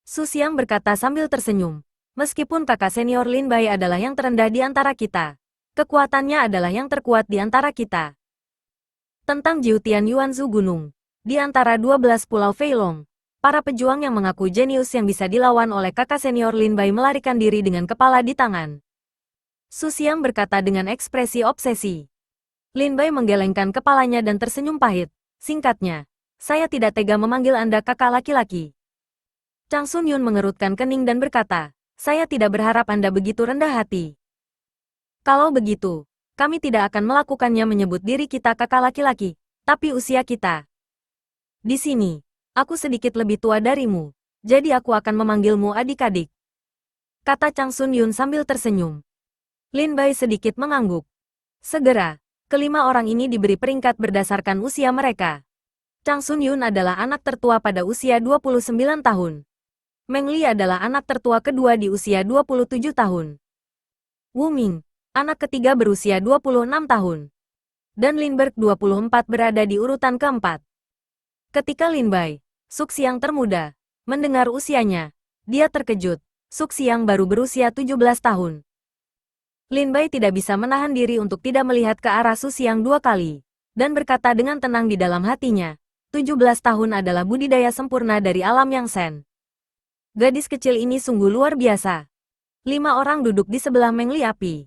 A: Su Xiang berkata sambil tersenyum, meskipun kakak senior Lin Bai adalah yang terendah di antara kita, kekuatannya adalah yang terkuat di antara kita. Tentang Jiutian Yuanzu Gunung, di antara 12 pulau Feilong, para pejuang yang mengaku jenius yang bisa dilawan oleh kakak senior Lin Bai melarikan diri dengan kepala di tangan. Su Xiang berkata dengan ekspresi obsesi. Lin Bai menggelengkan kepalanya dan tersenyum pahit. Singkatnya, saya tidak tega memanggil Anda kakak laki-laki. Chang Sun Yun mengerutkan kening dan berkata, saya tidak berharap Anda begitu rendah hati. Kalau begitu, kami tidak akan melakukannya menyebut diri kita kakak laki-laki, tapi usia kita. Di sini, aku sedikit lebih tua darimu, jadi aku akan memanggilmu adik-adik. kata Chang Sun Yun sambil tersenyum. Lin Bai sedikit mengangguk. Segera, kelima orang ini diberi peringkat berdasarkan usia mereka. Chang Sun Yun adalah anak tertua pada usia 29 tahun. Meng Li adalah anak tertua kedua di usia 27 tahun. Wu Ming, anak ketiga berusia 26 tahun. Dan Lin Berg 24 berada di urutan keempat. Ketika Lin Bai, Suksi yang termuda, mendengar usianya, dia terkejut. Suksi yang baru berusia 17 tahun. Lin Bai tidak bisa menahan diri untuk tidak melihat ke arah Su Xiang dua kali, dan berkata dengan tenang di dalam hatinya, 17 tahun adalah budidaya sempurna dari alam Yang Sen. Gadis kecil ini sungguh luar biasa. 5 orang duduk di sebelah Meng Li api.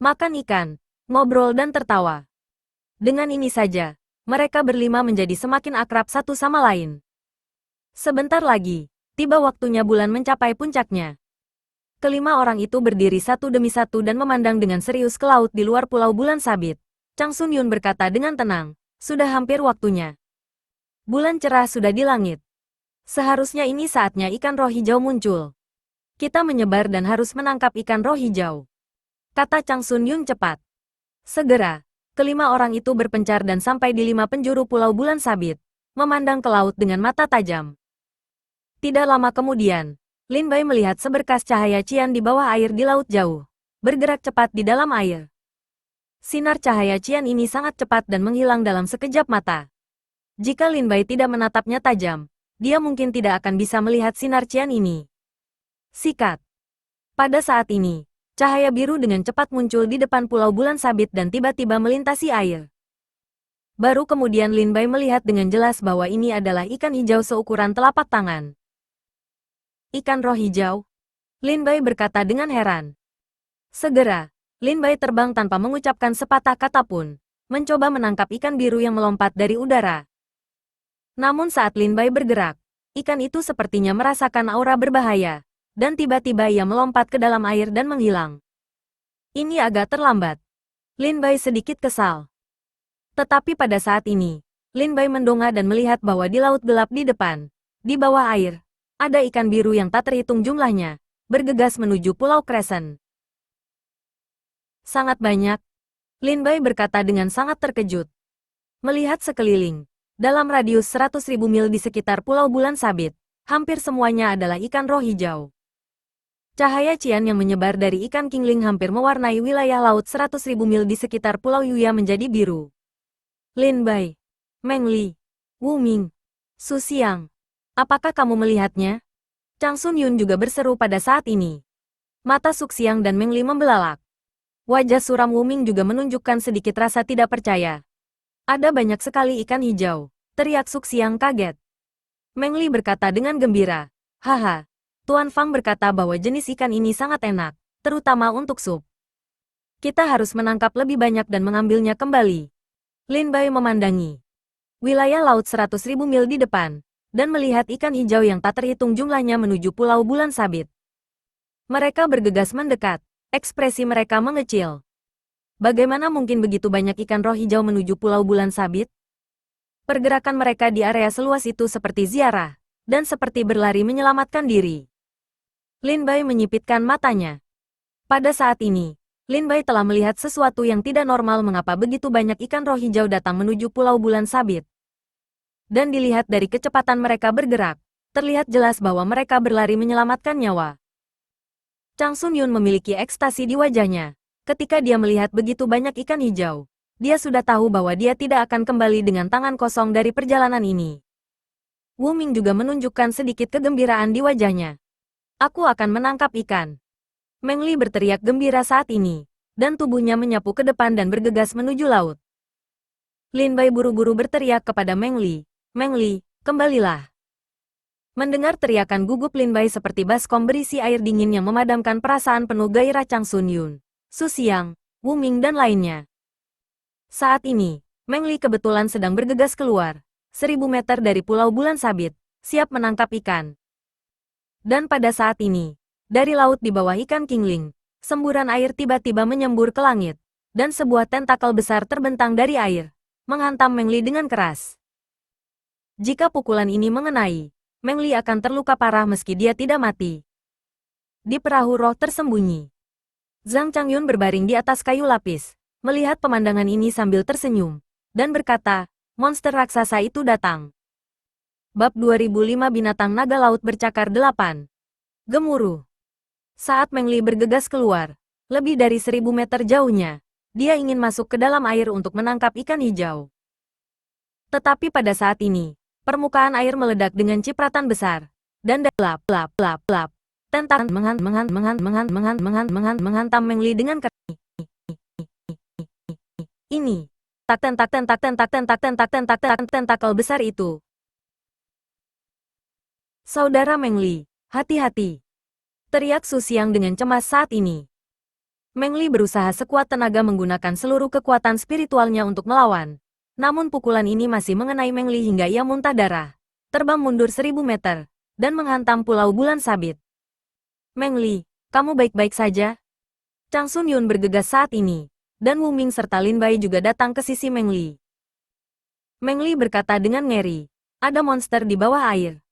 A: Makan ikan, ngobrol dan tertawa. Dengan ini saja, mereka berlima menjadi semakin akrab satu sama lain. Sebentar lagi, tiba waktunya bulan mencapai puncaknya. Kelima orang itu berdiri satu demi satu dan memandang dengan serius ke laut di luar pulau bulan sabit. Chang Sun Yun berkata dengan tenang, sudah hampir waktunya. Bulan cerah sudah di langit. Seharusnya ini saatnya ikan roh hijau muncul. Kita menyebar dan harus menangkap ikan roh hijau, kata Chang Sun Yun cepat. Segera, kelima orang itu berpencar dan sampai di 5 penjuru pulau bulan sabit, memandang ke laut dengan mata tajam. Tidak lama kemudian, Lin Bai melihat seberkas cahaya cian di bawah air di laut jauh, bergerak cepat di dalam air. Sinar cahaya cian ini sangat cepat dan menghilang dalam sekejap mata. Jika Lin Bai tidak menatapnya tajam, dia mungkin tidak akan bisa melihat sinar cian ini. Sikat. Pada saat ini, cahaya biru dengan cepat muncul di depan pulau bulan sabit dan tiba-tiba melintasi air. Baru kemudian Lin Bai melihat dengan jelas bahwa ini adalah ikan hijau seukuran telapak tangan. Ikan roh hijau? Lin Bai berkata dengan heran. Segera, Lin Bai terbang tanpa mengucapkan sepatah kata pun, mencoba menangkap ikan biru yang melompat dari udara. Namun saat Lin Bai bergerak, ikan itu sepertinya merasakan aura berbahaya, dan tiba-tiba ia melompat ke dalam air dan menghilang. Ini agak terlambat. Lin Bai sedikit kesal. Tetapi pada saat ini, Lin Bai mendongak dan melihat bahwa di laut gelap di depan, di bawah air, ada ikan biru yang tak terhitung jumlahnya, bergegas menuju Pulau Crescent. Sangat banyak, Lin Bai berkata dengan sangat terkejut. Melihat sekeliling, dalam radius 100.000 mil di sekitar Pulau Bulan Sabit, hampir semuanya adalah ikan roh hijau. Cahaya cian yang menyebar dari ikan kingling hampir mewarnai wilayah laut 100.000 mil di sekitar Pulau Yuya menjadi biru. Lin Bai, Meng Li, Wu Ming, Su Xiang. Apakah kamu melihatnya? Chang Sun Yun juga berseru pada saat ini. Mata Su Xiang dan Meng Li membelalak. Wajah suram Wu Ming juga menunjukkan sedikit rasa tidak percaya. Ada banyak sekali ikan hijau, teriak Su Xiang kaget. Meng Li berkata dengan gembira. Haha, Tuan Fang berkata bahwa jenis ikan ini sangat enak, terutama untuk sup. Kita harus menangkap lebih banyak dan mengambilnya kembali. Lin Bai memandangi wilayah laut 100.000 mil di depan, dan melihat ikan hijau yang tak terhitung jumlahnya menuju Pulau Bulan Sabit. Mereka bergegas mendekat, ekspresi mereka mengecil. Bagaimana mungkin begitu banyak ikan roh hijau menuju Pulau Bulan Sabit? Pergerakan mereka di area seluas itu seperti ziarah, dan seperti berlari menyelamatkan diri. Lin Bai menyipitkan matanya. Pada saat ini, Lin Bai telah melihat sesuatu yang tidak normal mengapa begitu banyak ikan roh hijau datang menuju Pulau Bulan Sabit. Dan dilihat dari kecepatan mereka bergerak, terlihat jelas bahwa mereka berlari menyelamatkan nyawa. Chang Sun Yun memiliki ekstasi di wajahnya. Ketika dia melihat begitu banyak ikan hijau, dia sudah tahu bahwa dia tidak akan kembali dengan tangan kosong dari perjalanan ini. Wu Ming juga menunjukkan sedikit kegembiraan di wajahnya. Aku akan menangkap ikan. Meng Li berteriak gembira saat ini, dan tubuhnya menyapu ke depan dan bergegas menuju laut. Lin Bai buru-buru berteriak kepada Meng Li. Meng Li, kembalilah. Mendengar teriakan gugup Lin Bai seperti baskom berisi air dingin yang memadamkan perasaan penuh gairah Chang Sun Yun, Su Xiang, Wu Ming dan lainnya. Saat ini, Meng Li kebetulan sedang bergegas keluar, 1000 meter dari Pulau Bulan Sabit, siap menangkap ikan. Dan pada saat ini, dari laut di bawah ikan kingling, semburan air tiba-tiba menyembur ke langit, dan sebuah tentakel besar terbentang dari air, menghantam Meng Li dengan keras. Jika pukulan ini mengenai, Meng Li akan terluka parah meski dia tidak mati. Di perahu roh tersembunyi, Zhang Changyun berbaring di atas kayu lapis, melihat pemandangan ini sambil tersenyum, dan berkata, monster raksasa itu datang. Bab 2005 Binatang Naga Laut Bercakar 8. Gemuruh. Saat Meng Li bergegas keluar, lebih dari 1000 meter jauhnya, dia ingin masuk ke dalam air untuk menangkap ikan hijau. Tetapi pada saat ini, permukaan air meledak dengan cipratan besar, dan lap lap lap lap. Tentakel menghantam Meng Li dengan keras. Ini, tentakel besar itu. Saudara Meng Li, hati-hati. Teriak Su Xiang dengan cemas saat ini. Meng Li berusaha sekuat tenaga menggunakan seluruh kekuatan spiritualnya untuk melawan. Namun pukulan ini masih mengenai Meng Li hingga ia muntah darah. Terbang mundur 1000 meter, dan menghantam Pulau Bulan Sabit. Meng Li, kamu baik-baik saja? Chang Sun Yun bergegas saat ini, dan Wu Ming serta Lin Bai juga datang ke sisi Meng Li. Meng Li berkata dengan ngeri, ada monster di bawah air.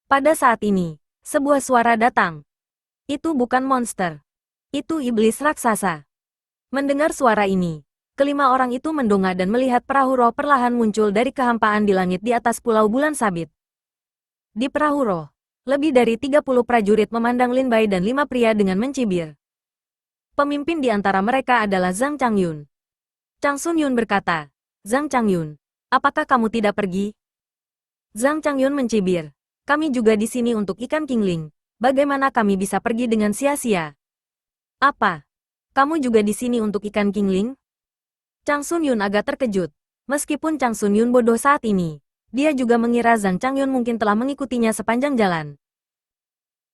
A: Pada saat ini, sebuah suara datang. Itu bukan monster. Itu iblis raksasa. Mendengar suara ini, kelima orang itu mendongak dan melihat perahu roh perlahan muncul dari kehampaan di langit di atas Pulau Bulan Sabit. Di perahu roh, lebih dari 30 prajurit memandang Lin Bai dan 5 pria dengan mencibir. Pemimpin di antara mereka adalah Zhang Changyun. Chang Sun Yun berkata, Zhang Changyun, apakah kamu tidak pergi? Zhang Changyun mencibir, kami juga di sini untuk ikan kingling. Bagaimana kami bisa pergi dengan sia-sia? Apa? Kamu juga di sini untuk ikan kingling? Chang Sun Yun agak terkejut. Meskipun Chang Sun Yun bodoh saat ini, dia juga mengira Zhang Changyun mungkin telah mengikutinya sepanjang jalan.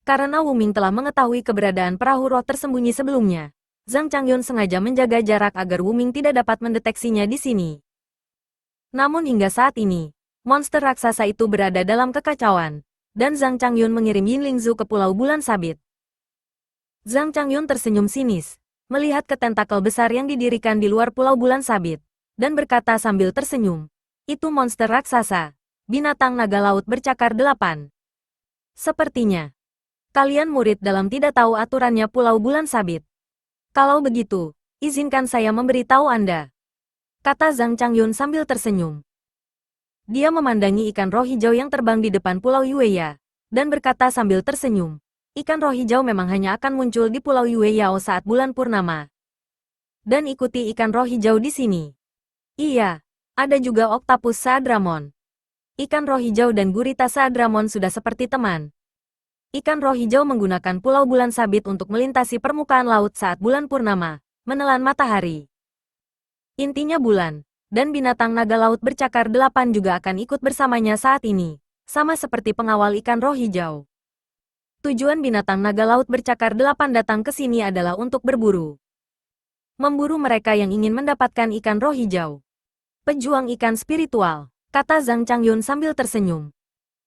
A: Karena Wu Ming telah mengetahui keberadaan perahu roh tersembunyi sebelumnya, Zhang Changyun sengaja menjaga jarak agar Wu Ming tidak dapat mendeteksinya di sini. Namun hingga saat ini, monster raksasa itu berada dalam kekacauan, dan Zhang Changyun mengirim Yin Lingzu ke Pulau Bulan Sabit. Zhang Changyun tersenyum sinis, melihat ke tentakel besar yang didirikan di luar Pulau Bulan Sabit, dan berkata sambil tersenyum, itu monster raksasa, binatang naga laut bercakar 8. Sepertinya, kalian murid dalam tidak tahu aturannya Pulau Bulan Sabit. Kalau begitu, izinkan saya memberitahu Anda, kata Zhang Changyun sambil tersenyum. Dia memandangi ikan roh hijau yang terbang di depan Pulau Yueya, dan berkata sambil tersenyum, ikan roh hijau memang hanya akan muncul di Pulau Yueyao saat bulan purnama. Dan ikuti ikan roh hijau di sini. Iya, ada juga Octopus Saadramon. Ikan roh hijau dan gurita Saadramon sudah seperti teman. Ikan roh hijau menggunakan Pulau Bulan Sabit untuk melintasi permukaan laut saat bulan purnama, menelan matahari. Intinya bulan, dan binatang naga laut bercakar 8 juga akan ikut bersamanya saat ini, sama seperti pengawal ikan roh hijau. Tujuan binatang naga laut bercakar 8 datang ke sini adalah untuk berburu. Memburu mereka yang ingin mendapatkan ikan roh hijau. Pejuang ikan spiritual, kata Zhang Changyun sambil tersenyum.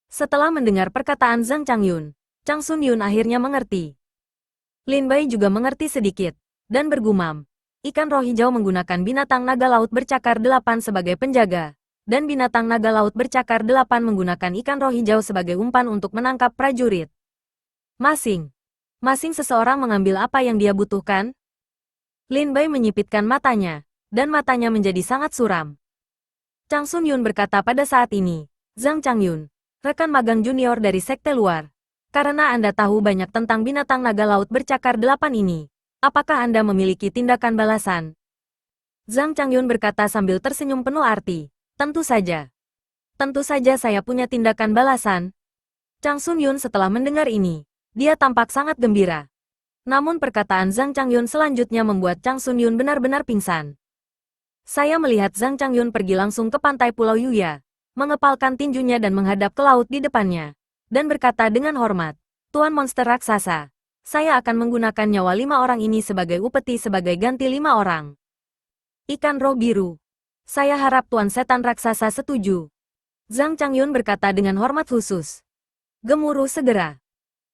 A: Setelah mendengar perkataan Zhang Changyun, Chang Sun Yun akhirnya mengerti. Lin Bai juga mengerti sedikit, dan bergumam. Ikan roh hijau menggunakan binatang naga laut bercakar 8 sebagai penjaga, dan binatang naga laut bercakar 8 menggunakan ikan roh hijau sebagai umpan untuk menangkap prajurit. Masing seseorang mengambil apa yang dia butuhkan. Lin Bai menyipitkan matanya, dan matanya menjadi sangat suram. Chang Sun Yun berkata pada saat ini, Zhang Changyun, rekan magang junior dari sekte luar. Karena Anda tahu banyak tentang binatang naga laut bercakar 8 ini, apakah Anda memiliki tindakan balasan? Zhang Changyun berkata sambil tersenyum penuh arti, tentu saja. Tentu saja saya punya tindakan balasan. Chang Sun Yun setelah mendengar ini, dia tampak sangat gembira. Namun perkataan Zhang Changyun selanjutnya membuat Chang Sun Yun benar-benar pingsan. Saya melihat Zhang Changyun pergi langsung ke pantai Pulau Yuya, mengepalkan tinjunya dan menghadap ke laut di depannya, dan berkata dengan hormat, Tuan monster raksasa, saya akan menggunakan nyawa 5 orang ini sebagai upeti sebagai ganti 5 orang. Ikan roh biru. Saya harap Tuan setan raksasa setuju. Zhang Changyun berkata dengan hormat khusus. Gemuruh segera.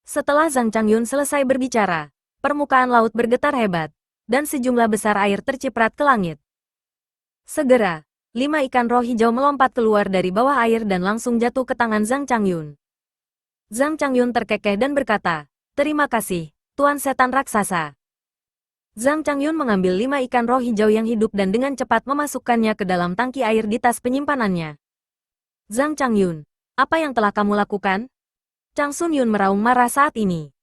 A: Setelah Zhang Changyun selesai berbicara, permukaan laut bergetar hebat, dan sejumlah besar air terciprat ke langit. Segera, 5 ikan roh hijau melompat keluar dari bawah air dan langsung jatuh ke tangan Zhang Changyun. Zhang Changyun terkekeh dan berkata, terima kasih, Tuan Setan Raksasa. Zhang Changyun mengambil 5 ikan roh hijau yang hidup dan dengan cepat memasukkannya ke dalam tangki air di tas penyimpanannya. Zhang Changyun, apa yang telah kamu lakukan? Chang Sun Yun meraung marah saat ini.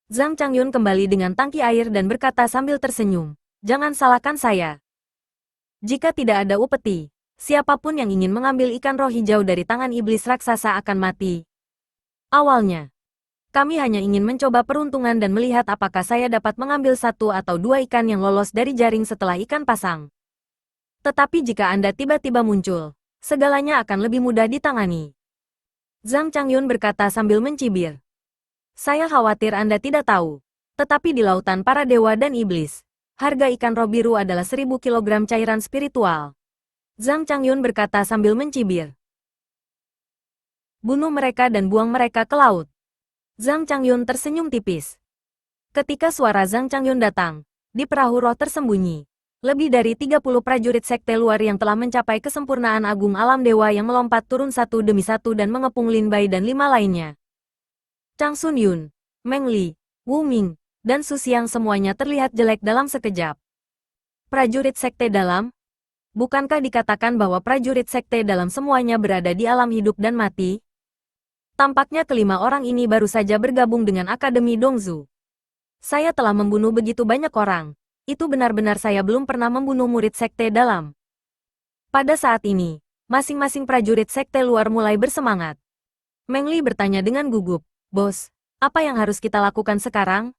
A: Zhang Changyun kembali dengan tangki air dan berkata sambil tersenyum, jangan salahkan saya. Jika tidak ada upeti, siapapun yang ingin mengambil ikan roh hijau dari tangan iblis raksasa akan mati. Awalnya, kami hanya ingin mencoba peruntungan dan melihat apakah saya dapat mengambil 1 atau 2 ikan yang lolos dari jaring setelah ikan pasang. Tetapi jika Anda tiba-tiba muncul, segalanya akan lebih mudah ditangani. Zhang Changyun berkata sambil mencibir. Saya khawatir Anda tidak tahu, tetapi di lautan para dewa dan iblis, harga ikan roh biru adalah 1000 kilogram cairan spiritual. Zhang Changyun berkata sambil mencibir. Bunuh mereka dan buang mereka ke laut. Zhang Changyun tersenyum tipis. Ketika suara Zhang Changyun datang, di perahu roh tersembunyi, lebih dari 30 prajurit sekte luar yang telah mencapai kesempurnaan agung alam dewa yang melompat turun satu demi satu dan mengepung Lin Bai dan 5 lainnya. Chang Sun Yun, Meng Li, Wu Ming, dan Su Xiang semuanya terlihat jelek dalam sekejap. Prajurit sekte dalam? Bukankah dikatakan bahwa prajurit sekte dalam semuanya berada di alam hidup dan mati? Tampaknya kelima orang ini baru saja bergabung dengan Akademi Dongzu. Saya telah membunuh begitu banyak orang. Itu benar-benar saya belum pernah membunuh murid sekte dalam. Pada saat ini, masing-masing prajurit sekte luar mulai bersemangat. Meng Li bertanya dengan gugup, Bos, apa yang harus kita lakukan sekarang?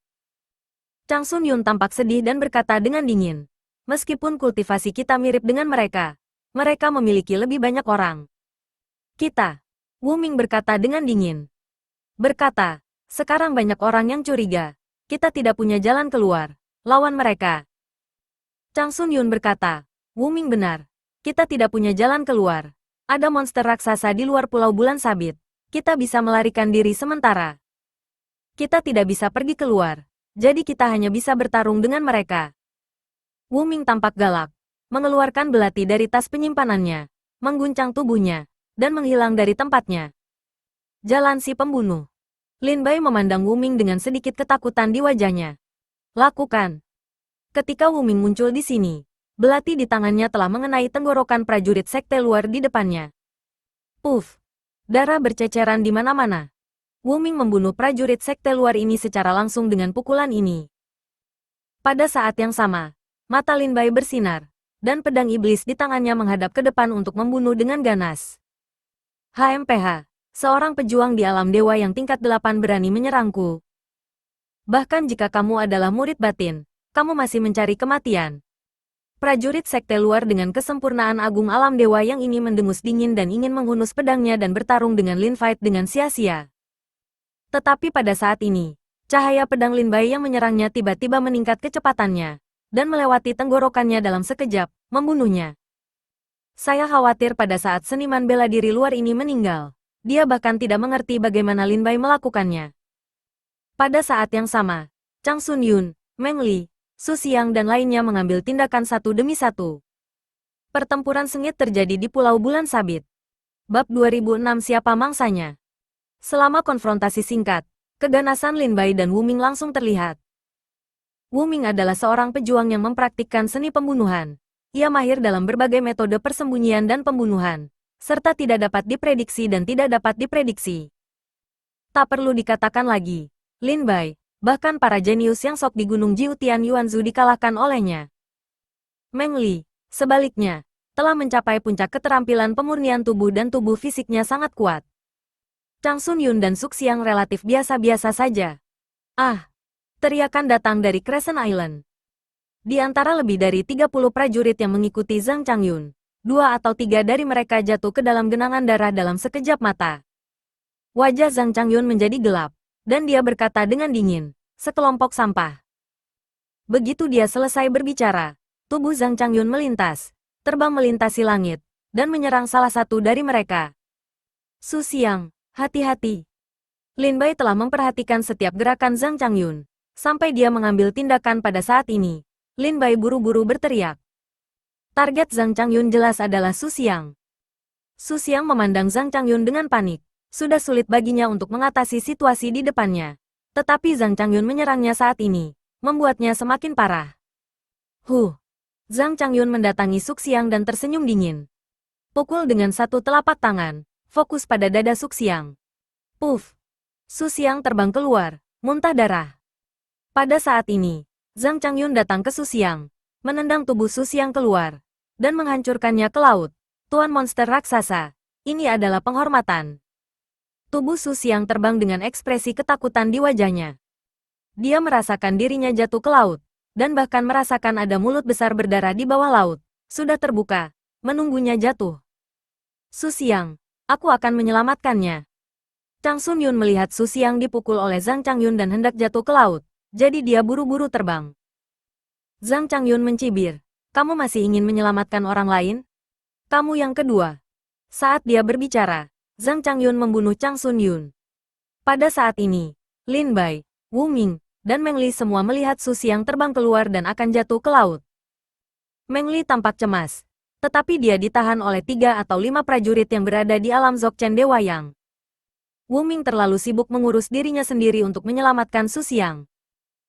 A: Chang Sun Yun tampak sedih dan berkata dengan dingin. Meskipun kultivasi kita mirip dengan mereka, mereka memiliki lebih banyak orang. Kita. Wu Ming berkata dengan dingin. Berkata, sekarang banyak orang yang curiga. Kita tidak punya jalan keluar. Lawan mereka. Chang Sun Yun berkata, Wu Ming benar. Kita tidak punya jalan keluar. Ada monster raksasa di luar Pulau Bulan Sabit. Kita bisa melarikan diri sementara. Kita tidak bisa pergi keluar. Jadi kita hanya bisa bertarung dengan mereka. Wu Ming tampak galak. Mengeluarkan belati dari tas penyimpanannya. Mengguncang tubuhnya. Dan menghilang dari tempatnya. Jalan si pembunuh. Lin Bai memandang Wu Ming dengan sedikit ketakutan di wajahnya. Lakukan. Ketika Wu Ming muncul di sini, belati di tangannya telah mengenai tenggorokan prajurit sekte luar di depannya. Puff. Darah berceceran di mana-mana. Wu Ming membunuh prajurit sekte luar ini secara langsung dengan pukulan ini. Pada saat yang sama, mata Lin Bai bersinar, dan pedang iblis di tangannya menghadap ke depan untuk membunuh dengan ganas. HMPH, seorang pejuang di alam dewa yang tingkat 8 berani menyerangku. Bahkan jika kamu adalah murid batin, kamu masih mencari kematian. Prajurit sekte luar dengan kesempurnaan agung alam dewa yang ini mendengus dingin dan ingin menghunus pedangnya dan bertarung dengan Lin Fight dengan sia-sia. Tetapi pada saat ini, cahaya pedang Lin Bai yang menyerangnya tiba-tiba meningkat kecepatannya, dan melewati tenggorokannya dalam sekejap, membunuhnya. Saya khawatir pada saat seniman bela diri luar ini meninggal. Dia bahkan tidak mengerti bagaimana Lin Bai melakukannya. Pada saat yang sama, Chang Sun Yun, Meng Li, Su Xiang dan lainnya mengambil tindakan satu demi satu. Pertempuran sengit terjadi di Pulau Bulan Sabit. Bab 2006 Siapa Mangsanya? Selama konfrontasi singkat, keganasan Lin Bai dan Wu Ming langsung terlihat. Wu Ming adalah seorang pejuang yang mempraktikkan seni pembunuhan. Ia mahir dalam berbagai metode persembunyian dan pembunuhan, serta tidak dapat diprediksi dan tidak dapat diprediksi. Tak perlu dikatakan lagi, Lin Bai, bahkan para jenius yang sok di Gunung Jiutian Yuanzu dikalahkan olehnya. Meng Li, sebaliknya, telah mencapai puncak keterampilan pemurnian tubuh dan tubuh fisiknya sangat kuat. Chang Sun Yun dan Su Xiang relatif biasa-biasa saja. Ah! Teriakan datang dari Crescent Island. Di antara lebih dari 30 prajurit yang mengikuti Zhang Changyun, 2 atau 3 dari mereka jatuh ke dalam genangan darah dalam sekejap mata. Wajah Zhang Changyun menjadi gelap, dan dia berkata dengan dingin, sekelompok sampah. Begitu dia selesai berbicara, tubuh Zhang Changyun melintas, terbang melintasi langit, dan menyerang salah satu dari mereka. Su Xiang, hati-hati. Lin Bai telah memperhatikan setiap gerakan Zhang Changyun, sampai dia mengambil tindakan pada saat ini. Lin Bai buru-buru berteriak. Target Zhang Changyun jelas adalah Su Xiang. Su Xiang memandang Zhang Changyun dengan panik. Sudah sulit baginya untuk mengatasi situasi di depannya. Tetapi Zhang Changyun menyerangnya saat ini, membuatnya semakin parah. Zhang Changyun mendatangi Su Xiang dan tersenyum dingin. Pukul dengan satu telapak tangan, fokus pada dada Su Xiang. Puff! Su Xiang terbang keluar, muntah darah. Pada saat ini, Zhang Changyun datang ke Su Xiang, menendang tubuh Su Xiang keluar, dan menghancurkannya ke laut. Tuan monster raksasa, ini adalah penghormatan. Tubuh Su Xiang terbang dengan ekspresi ketakutan di wajahnya. Dia merasakan dirinya jatuh ke laut, dan bahkan merasakan ada mulut besar berdarah di bawah laut, sudah terbuka, menunggunya jatuh. Su Xiang, aku akan menyelamatkannya. Chang Sun Yun melihat Su Xiang dipukul oleh Zhang Changyun dan hendak jatuh ke laut, jadi dia buru-buru terbang. Zhang Changyun mencibir, kamu masih ingin menyelamatkan orang lain? Kamu yang kedua. Saat dia berbicara, Zhang Changyun membunuh Chang Sun Yun. Pada saat ini, Lin Bai, Wu Ming, dan Meng Li semua melihat Su Xiang terbang keluar dan akan jatuh ke laut. Meng Li tampak cemas, tetapi dia ditahan oleh 3 atau 5 prajurit yang berada di alam Dzogchen Dewa Yang. Wu Ming terlalu sibuk mengurus dirinya sendiri untuk menyelamatkan Su Xiang.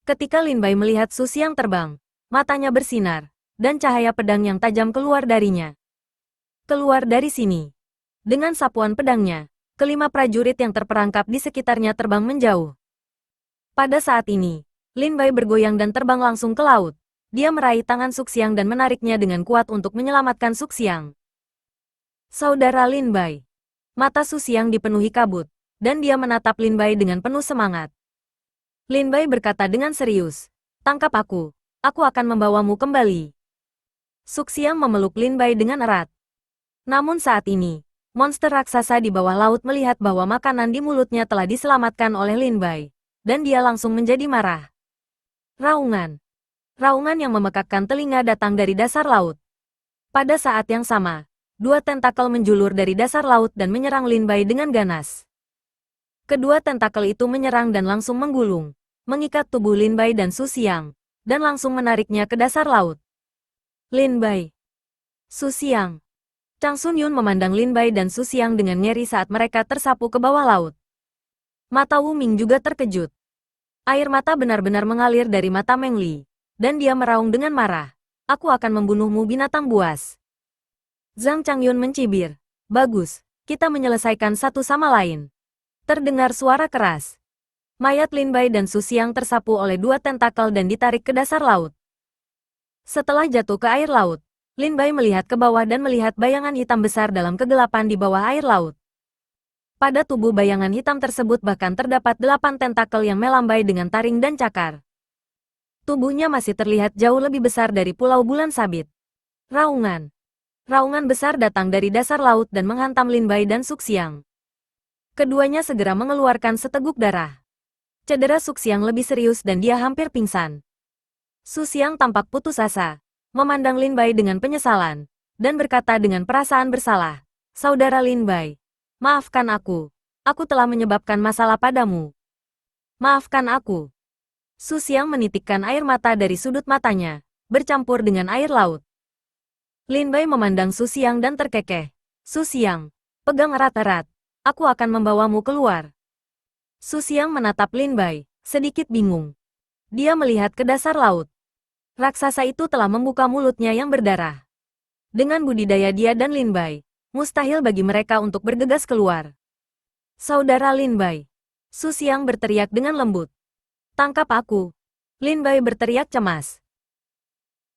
A: Ketika Lin Bai melihat Su Xiang terbang, matanya bersinar, dan cahaya pedang yang tajam keluar darinya. Keluar dari sini. Dengan sapuan pedangnya, kelima prajurit yang terperangkap di sekitarnya terbang menjauh. Pada saat ini, Lin Bai bergoyang dan terbang langsung ke laut. Dia meraih tangan Su Xiang dan menariknya dengan kuat untuk menyelamatkan Su Xiang. Saudara Lin Bai. Mata Su Xiang dipenuhi kabut, dan dia menatap Lin Bai dengan penuh semangat. Lin Bai berkata dengan serius, tangkap aku akan membawamu kembali. Su Xiang memeluk Lin Bai dengan erat. Namun saat ini, monster raksasa di bawah laut melihat bahwa makanan di mulutnya telah diselamatkan oleh Lin Bai, dan dia langsung menjadi marah. Raungan. Raungan yang memekakkan telinga datang dari dasar laut. Pada saat yang sama, 2 tentakel menjulur dari dasar laut dan menyerang Lin Bai dengan ganas. Kedua tentakel itu menyerang dan langsung menggulung, mengikat tubuh Lin Bai dan Su Xiang, dan langsung menariknya ke dasar laut. Lin Bai. Su Xiang. Chang Sun Yun memandang Lin Bai dan Su Xiang dengan ngeri saat mereka tersapu ke bawah laut. Mata Wu Ming juga terkejut. Air mata benar-benar mengalir dari mata Meng Li, dan dia meraung dengan marah. Aku akan membunuhmu binatang buas. Zhang Changyun mencibir. Bagus, kita menyelesaikan satu sama lain. Terdengar suara keras. Mayat Lin Bai dan Su Xiang tersapu oleh 2 tentakel dan ditarik ke dasar laut. Setelah jatuh ke air laut, Lin Bai melihat ke bawah dan melihat bayangan hitam besar dalam kegelapan di bawah air laut. Pada tubuh bayangan hitam tersebut bahkan terdapat 8 tentakel yang melambai dengan taring dan cakar. Tubuhnya masih terlihat jauh lebih besar dari Pulau Bulan Sabit. Raungan. Raungan besar datang dari dasar laut dan menghantam Lin Bai dan Su Xiang. Keduanya segera mengeluarkan seteguk darah. Cedera Su Xiang lebih serius dan dia hampir pingsan. Su Xiang tampak putus asa, memandang Lin Bai dengan penyesalan, dan berkata dengan perasaan bersalah, Saudara Lin Bai, maafkan aku telah menyebabkan masalah padamu. Maafkan aku. Su Xiang menitikkan air mata dari sudut matanya, bercampur dengan air laut. Lin Bai memandang Su Xiang dan terkekeh. Su Xiang, pegang erat-erat, aku akan membawamu keluar. Su Xiang menatap Lin Bai, sedikit bingung. Dia melihat ke dasar laut. Raksasa itu telah membuka mulutnya yang berdarah. Dengan budidaya dia dan Lin Bai, mustahil bagi mereka untuk bergegas keluar. Saudara Lin Bai. Su Xiang berteriak dengan lembut. Tangkap aku. Lin Bai berteriak cemas.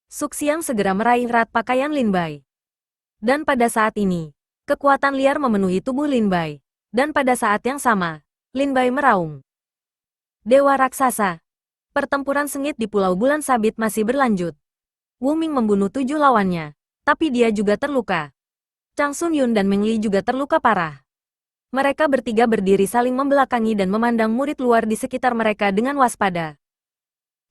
A: Su Xiang segera meraih erat pakaian Lin Bai. Dan pada saat ini, kekuatan liar memenuhi tubuh Lin Bai. Dan pada saat yang sama, Lin Bai meraung. Dewa raksasa. Pertempuran sengit di Pulau Bulan Sabit masih berlanjut. Wu Ming membunuh 7 lawannya, tapi dia juga terluka. Chang Sun Yun dan Meng Li juga terluka parah. Mereka bertiga berdiri saling membelakangi dan memandang murid luar di sekitar mereka dengan waspada.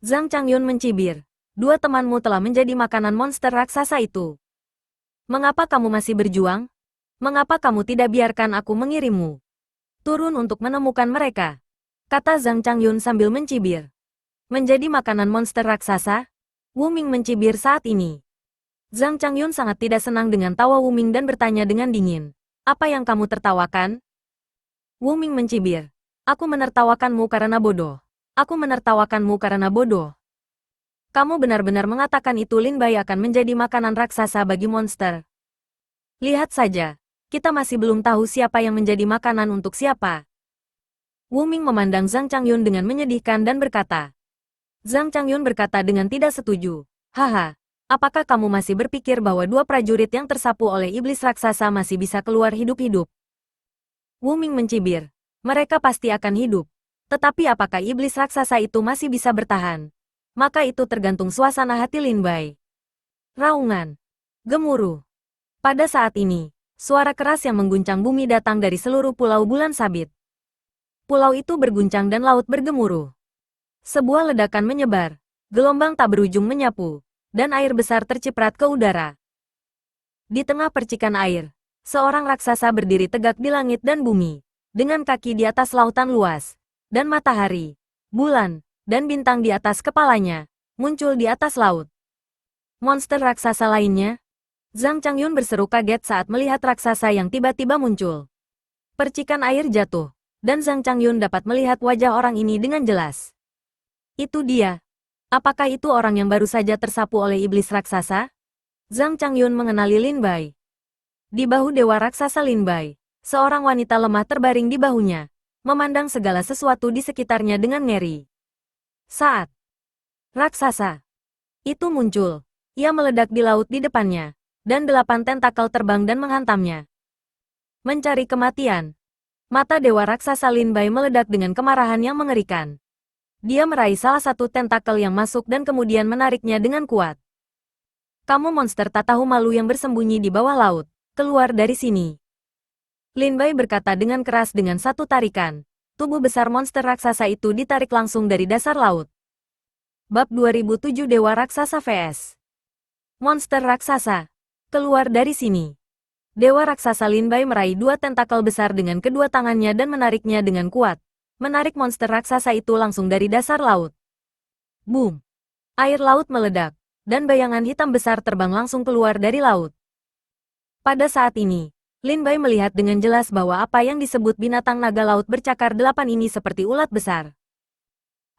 A: Zhang Changyun mencibir. 2 temanmu telah menjadi makanan monster raksasa itu. Mengapa kamu masih berjuang? Mengapa kamu tidak biarkan aku mengirimmu turun untuk menemukan mereka? Kata Zhang Changyun sambil mencibir. Menjadi makanan monster raksasa? Wu Ming mencibir saat ini. Zhang Changyun sangat tidak senang dengan tawa Wu Ming dan bertanya dengan dingin. Apa yang kamu tertawakan? Wu Ming mencibir. Aku menertawakanmu karena bodoh. Aku menertawakanmu karena bodoh. Kamu benar-benar mengatakan itu Lin Bai akan menjadi makanan raksasa bagi monster. Lihat saja, kita masih belum tahu siapa yang menjadi makanan untuk siapa. Wu Ming memandang Zhang Changyun dengan menyedihkan dan berkata. Zhang Changyun berkata dengan tidak setuju. Haha, apakah kamu masih berpikir bahwa dua prajurit yang tersapu oleh iblis raksasa masih bisa keluar hidup-hidup? Wu Ming mencibir. Mereka pasti akan hidup. Tetapi apakah iblis raksasa itu masih bisa bertahan? Maka itu tergantung suasana hati Lin Bai. Raungan. Gemuruh. Pada saat ini, suara keras yang mengguncang bumi datang dari seluruh pulau bulan sabit. Pulau itu berguncang dan laut bergemuruh. Sebuah ledakan menyebar. Gelombang tak berujung menyapu. Dan air besar terciprat ke udara. Di tengah percikan air, seorang raksasa berdiri tegak di langit dan bumi. Dengan kaki di atas lautan luas. Dan matahari, bulan, dan bintang di atas kepalanya, muncul di atas laut. Monster raksasa lainnya? Zhang Changyun berseru kaget saat melihat raksasa yang tiba-tiba muncul. Percikan air jatuh, dan Zhang Changyun dapat melihat wajah orang ini dengan jelas. Itu dia. Apakah itu orang yang baru saja tersapu oleh iblis raksasa? Zhang Changyun mengenali Lin Bai. Di bahu dewa raksasa Lin Bai, seorang wanita lemah terbaring di bahunya, memandang segala sesuatu di sekitarnya dengan ngeri. Saat raksasa itu muncul, ia meledak di laut di depannya, dan 8 tentakel terbang dan menghantamnya. Mencari kematian. Mata dewa raksasa Lin Bai meledak dengan kemarahan yang mengerikan. Dia meraih salah satu tentakel yang masuk dan kemudian menariknya dengan kuat. Kamu monster tak tahu malu yang bersembunyi di bawah laut, keluar dari sini. Lin Bai berkata dengan keras dengan satu tarikan. Tubuh besar monster raksasa itu ditarik langsung dari dasar laut. Bab 2007 Dewa Raksasa vs Monster Raksasa. Keluar dari sini. Dewa Raksasa Lin Bai meraih 2 tentakel besar dengan kedua tangannya dan menariknya dengan kuat. Menarik monster raksasa itu langsung dari dasar laut. Boom! Air laut meledak, dan bayangan hitam besar terbang langsung keluar dari laut. Pada saat ini, Lin Bai melihat dengan jelas bahwa apa yang disebut binatang naga laut bercakar 8 ini seperti ulat besar.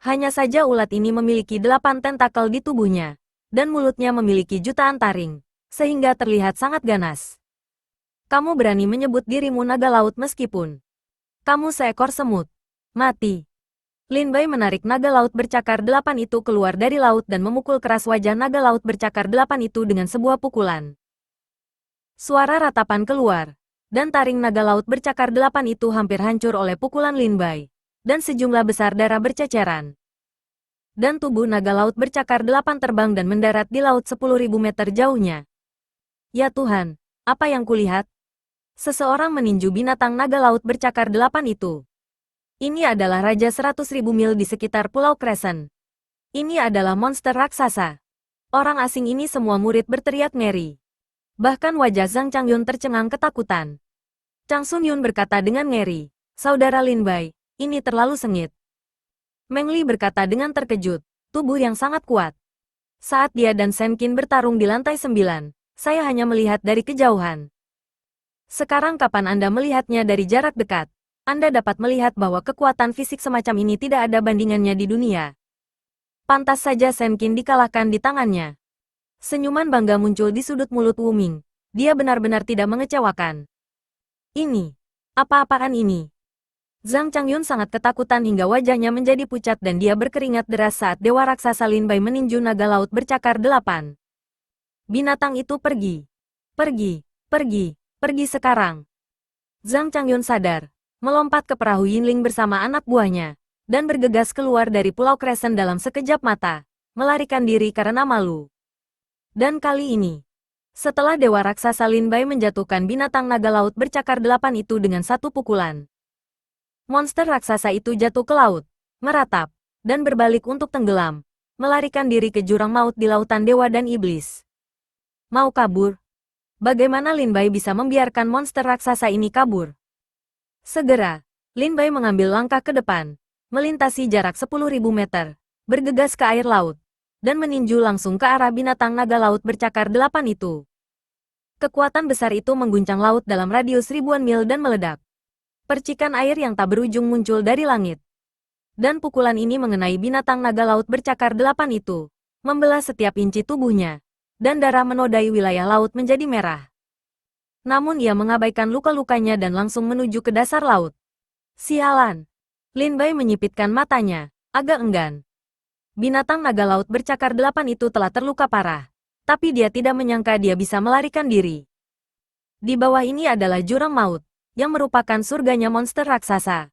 A: Hanya saja ulat ini memiliki 8 tentakel di tubuhnya, dan mulutnya memiliki jutaan taring, sehingga terlihat sangat ganas. Kamu berani menyebut dirimu naga laut meskipun kamu seekor semut. Mati. Lin Bai menarik naga laut bercakar 8 itu keluar dari laut dan memukul keras wajah naga laut bercakar 8 itu dengan sebuah pukulan. Suara ratapan keluar, dan taring naga laut bercakar 8 itu hampir hancur oleh pukulan Lin Bai, dan sejumlah besar darah berceceran. Dan tubuh naga laut bercakar 8 terbang dan mendarat di laut 10.000 meter jauhnya. Ya Tuhan, apa yang kulihat? Seseorang meninju binatang naga laut bercakar 8 itu. Ini adalah Raja 100.000 mil di sekitar Pulau Crescent. Ini adalah monster raksasa. Orang asing ini semua murid berteriak ngeri. Bahkan wajah Zhang Changyun tercengang ketakutan. Chang Sun Yun berkata dengan ngeri, Saudara Lin Bai, ini terlalu sengit. Meng Li berkata dengan terkejut, tubuh yang sangat kuat. Saat dia dan Shen Qin bertarung di lantai 9, saya hanya melihat dari kejauhan. Sekarang kapan Anda melihatnya dari jarak dekat? Anda dapat melihat bahwa kekuatan fisik semacam ini tidak ada bandingannya di dunia. Pantas saja Shen Qin dikalahkan di tangannya. Senyuman bangga muncul di sudut mulut Wu Ming. Dia benar-benar tidak mengecewakan. Ini. Apa-apaan ini? Zhang Changyun sangat ketakutan hingga wajahnya menjadi pucat dan dia berkeringat deras saat Dewa Raksasa Lin Bai meninju naga laut bercakar 8. Binatang itu pergi. Pergi. Pergi. Pergi sekarang. Zhang Changyun sadar. Melompat ke perahu Yinling bersama anak buahnya. Dan bergegas keluar dari Pulau Crescent dalam sekejap mata. Melarikan diri karena malu. Dan kali ini, setelah Dewa Raksasa Lin Bai menjatuhkan binatang naga laut bercakar 8 itu dengan satu pukulan. Monster raksasa itu jatuh ke laut, meratap, dan berbalik untuk tenggelam, melarikan diri ke jurang maut di lautan dewa dan iblis. Mau kabur? Bagaimana Lin Bai bisa membiarkan monster raksasa ini kabur? Segera, Lin Bai mengambil langkah ke depan, melintasi jarak 10.000 meter, bergegas ke air laut, dan meninju langsung ke arah binatang naga laut bercakar 8 itu. Kekuatan besar itu mengguncang laut dalam radius ribuan mil dan meledak. Percikan air yang tak berujung muncul dari langit. Dan pukulan ini mengenai binatang naga laut bercakar 8 itu, membelah setiap inci tubuhnya, dan darah menodai wilayah laut menjadi merah. Namun ia mengabaikan luka-lukanya dan langsung menuju ke dasar laut. Sialan! Lin Bai menyipitkan matanya, agak enggan. Binatang naga laut bercakar 8 itu telah terluka parah, tapi dia tidak menyangka dia bisa melarikan diri. Di bawah ini adalah jurang maut, yang merupakan surganya monster raksasa.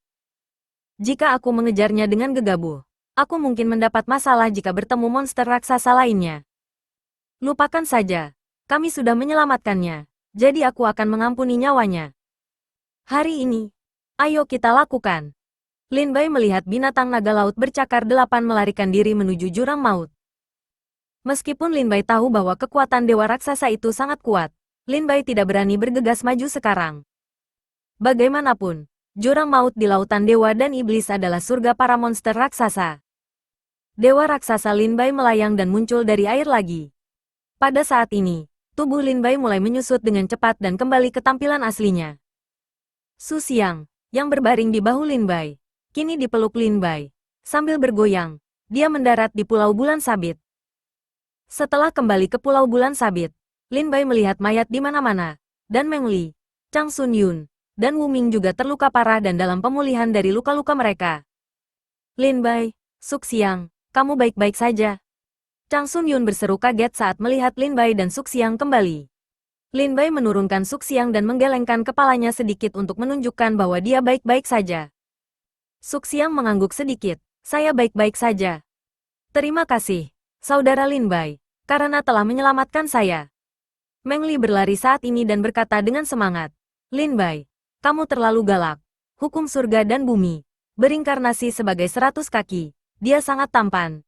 A: Jika aku mengejarnya dengan gegabah, aku mungkin mendapat masalah jika bertemu monster raksasa lainnya. Lupakan saja, kami sudah menyelamatkannya, jadi aku akan mengampuni nyawanya. Hari ini, ayo kita lakukan. Lin Bai melihat binatang naga laut bercakar 8 melarikan diri menuju jurang maut. Meskipun Lin Bai tahu bahwa kekuatan dewa raksasa itu sangat kuat, Lin Bai tidak berani bergegas maju sekarang. Bagaimanapun, jurang maut di lautan dewa dan iblis adalah surga para monster raksasa. Dewa raksasa Lin Bai melayang dan muncul dari air lagi. Pada saat ini, tubuh Lin Bai mulai menyusut dengan cepat dan kembali ke tampilan aslinya. Su Xiang, yang berbaring di bahu Lin Bai, kini dipeluk Lin Bai. Sambil bergoyang, dia mendarat di Pulau Bulan Sabit. Setelah kembali ke Pulau Bulan Sabit, Lin Bai melihat mayat di mana-mana, dan Meng Li, Chang Sun Yun, dan Wu Ming juga terluka parah dan dalam pemulihan dari luka-luka mereka. Lin Bai, Su Xiang, kamu baik-baik saja? Chang Sun Yun berseru kaget saat melihat Lin Bai dan Su Xiang kembali. Lin Bai menurunkan Su Xiang dan menggelengkan kepalanya sedikit untuk menunjukkan bahwa dia baik-baik saja. Su Xiang mengangguk sedikit, saya baik-baik saja. Terima kasih, Saudara Lin Bai, karena telah menyelamatkan saya. Meng Li berlari saat ini dan berkata dengan semangat, Lin Bai, kamu terlalu galak. Hukum surga dan bumi, berinkarnasi sebagai 100 kaki, dia sangat tampan.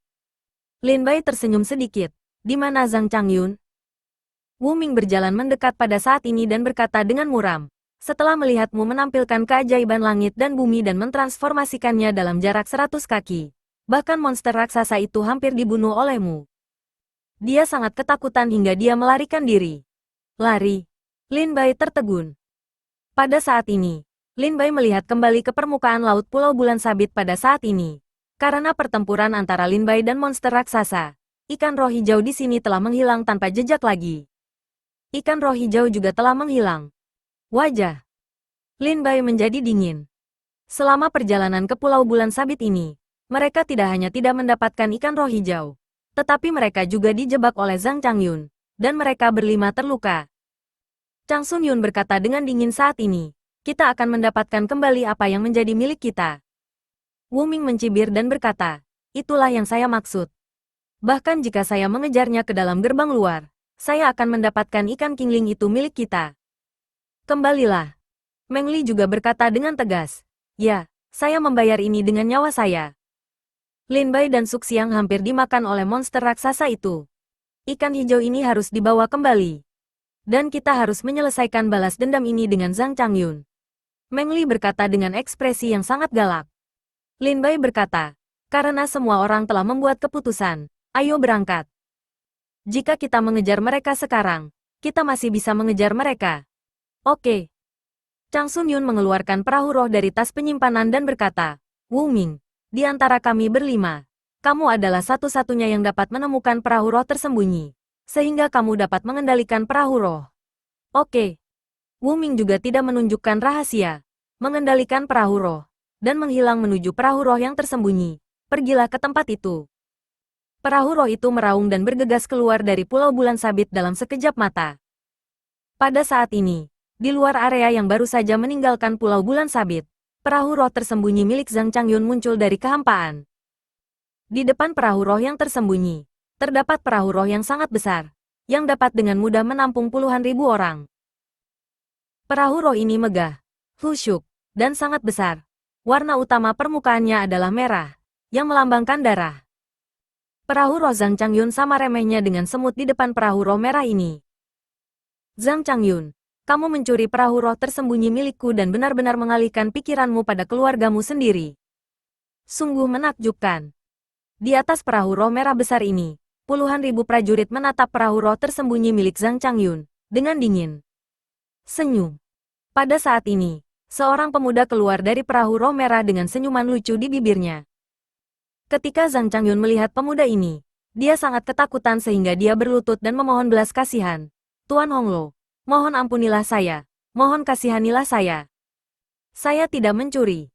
A: Lin Bai tersenyum sedikit, di mana Zhang Changyun? Wu Ming berjalan mendekat pada saat ini dan berkata dengan muram, setelah melihatmu menampilkan keajaiban langit dan bumi dan mentransformasikannya dalam jarak 100 kaki, bahkan monster raksasa itu hampir dibunuh olehmu. Dia sangat ketakutan hingga dia melarikan diri. Lari. Lin Bai tertegun. Pada saat ini, Lin Bai melihat kembali ke permukaan laut Pulau Bulan Sabit pada saat ini. Karena pertempuran antara Lin Bai dan monster raksasa, ikan roh hijau di sini telah menghilang tanpa jejak lagi. Ikan roh hijau juga telah menghilang. Wajah Lin Bai menjadi dingin. Selama perjalanan ke Pulau Bulan Sabit ini, mereka tidak hanya tidak mendapatkan ikan roh hijau, tetapi mereka juga dijebak oleh Zhang Changyun, dan mereka berlima terluka. Chang Sun Yun berkata dengan dingin saat ini, kita akan mendapatkan kembali apa yang menjadi milik kita. Wu Ming mencibir dan berkata, itulah yang saya maksud. Bahkan jika saya mengejarnya ke dalam gerbang luar, saya akan mendapatkan ikan kingling itu milik kita. Kembalilah. Meng Li juga berkata dengan tegas, ya, saya membayar ini dengan nyawa saya. Lin Bai dan Su Xiang hampir dimakan oleh monster raksasa itu. Ikan hijau ini harus dibawa kembali. Dan kita harus menyelesaikan balas dendam ini dengan Zhang Changyun. Meng Li berkata dengan ekspresi yang sangat galak. Lin Bai berkata, karena semua orang telah membuat keputusan, ayo berangkat. Jika kita mengejar mereka sekarang, kita masih bisa mengejar mereka. Oke. Chang Sun Yun mengeluarkan perahu roh dari tas penyimpanan dan berkata, Wu Ming, di antara kami berlima, kamu adalah satu-satunya yang dapat menemukan perahu roh tersembunyi. Sehingga kamu dapat mengendalikan perahu roh. Oke. Wu Ming juga tidak menunjukkan rahasia, mengendalikan perahu roh, dan menghilang menuju perahu roh yang tersembunyi. Pergilah ke tempat itu. Perahu roh itu meraung dan bergegas keluar dari Pulau Bulan Sabit dalam sekejap mata. Pada saat ini, di luar area yang baru saja meninggalkan Pulau Bulan Sabit, perahu roh tersembunyi milik Zhang Changyun muncul dari kehampaan. Di depan perahu roh yang tersembunyi, terdapat perahu roh yang sangat besar, yang dapat dengan mudah menampung puluhan ribu orang. Perahu roh ini megah, khusyuk, dan sangat besar. Warna utama permukaannya adalah merah, yang melambangkan darah. Perahu roh Zhang Changyun sama remehnya dengan semut di depan perahu roh merah ini. Zhang Changyun, kamu mencuri perahu roh tersembunyi milikku dan benar-benar mengalihkan pikiranmu pada keluargamu sendiri. Sungguh menakjubkan. Di atas perahu roh merah besar ini, puluhan ribu prajurit menatap perahu roh tersembunyi milik Zhang Changyun, dengan dingin. Senyum. Pada saat ini, seorang pemuda keluar dari perahu roh merah dengan senyuman lucu di bibirnya. Ketika Zhang Changyun melihat pemuda ini, dia sangat ketakutan sehingga dia berlutut dan memohon belas kasihan. Tuan Honglo, mohon ampunilah saya. Mohon kasihanilah saya. Saya tidak mencuri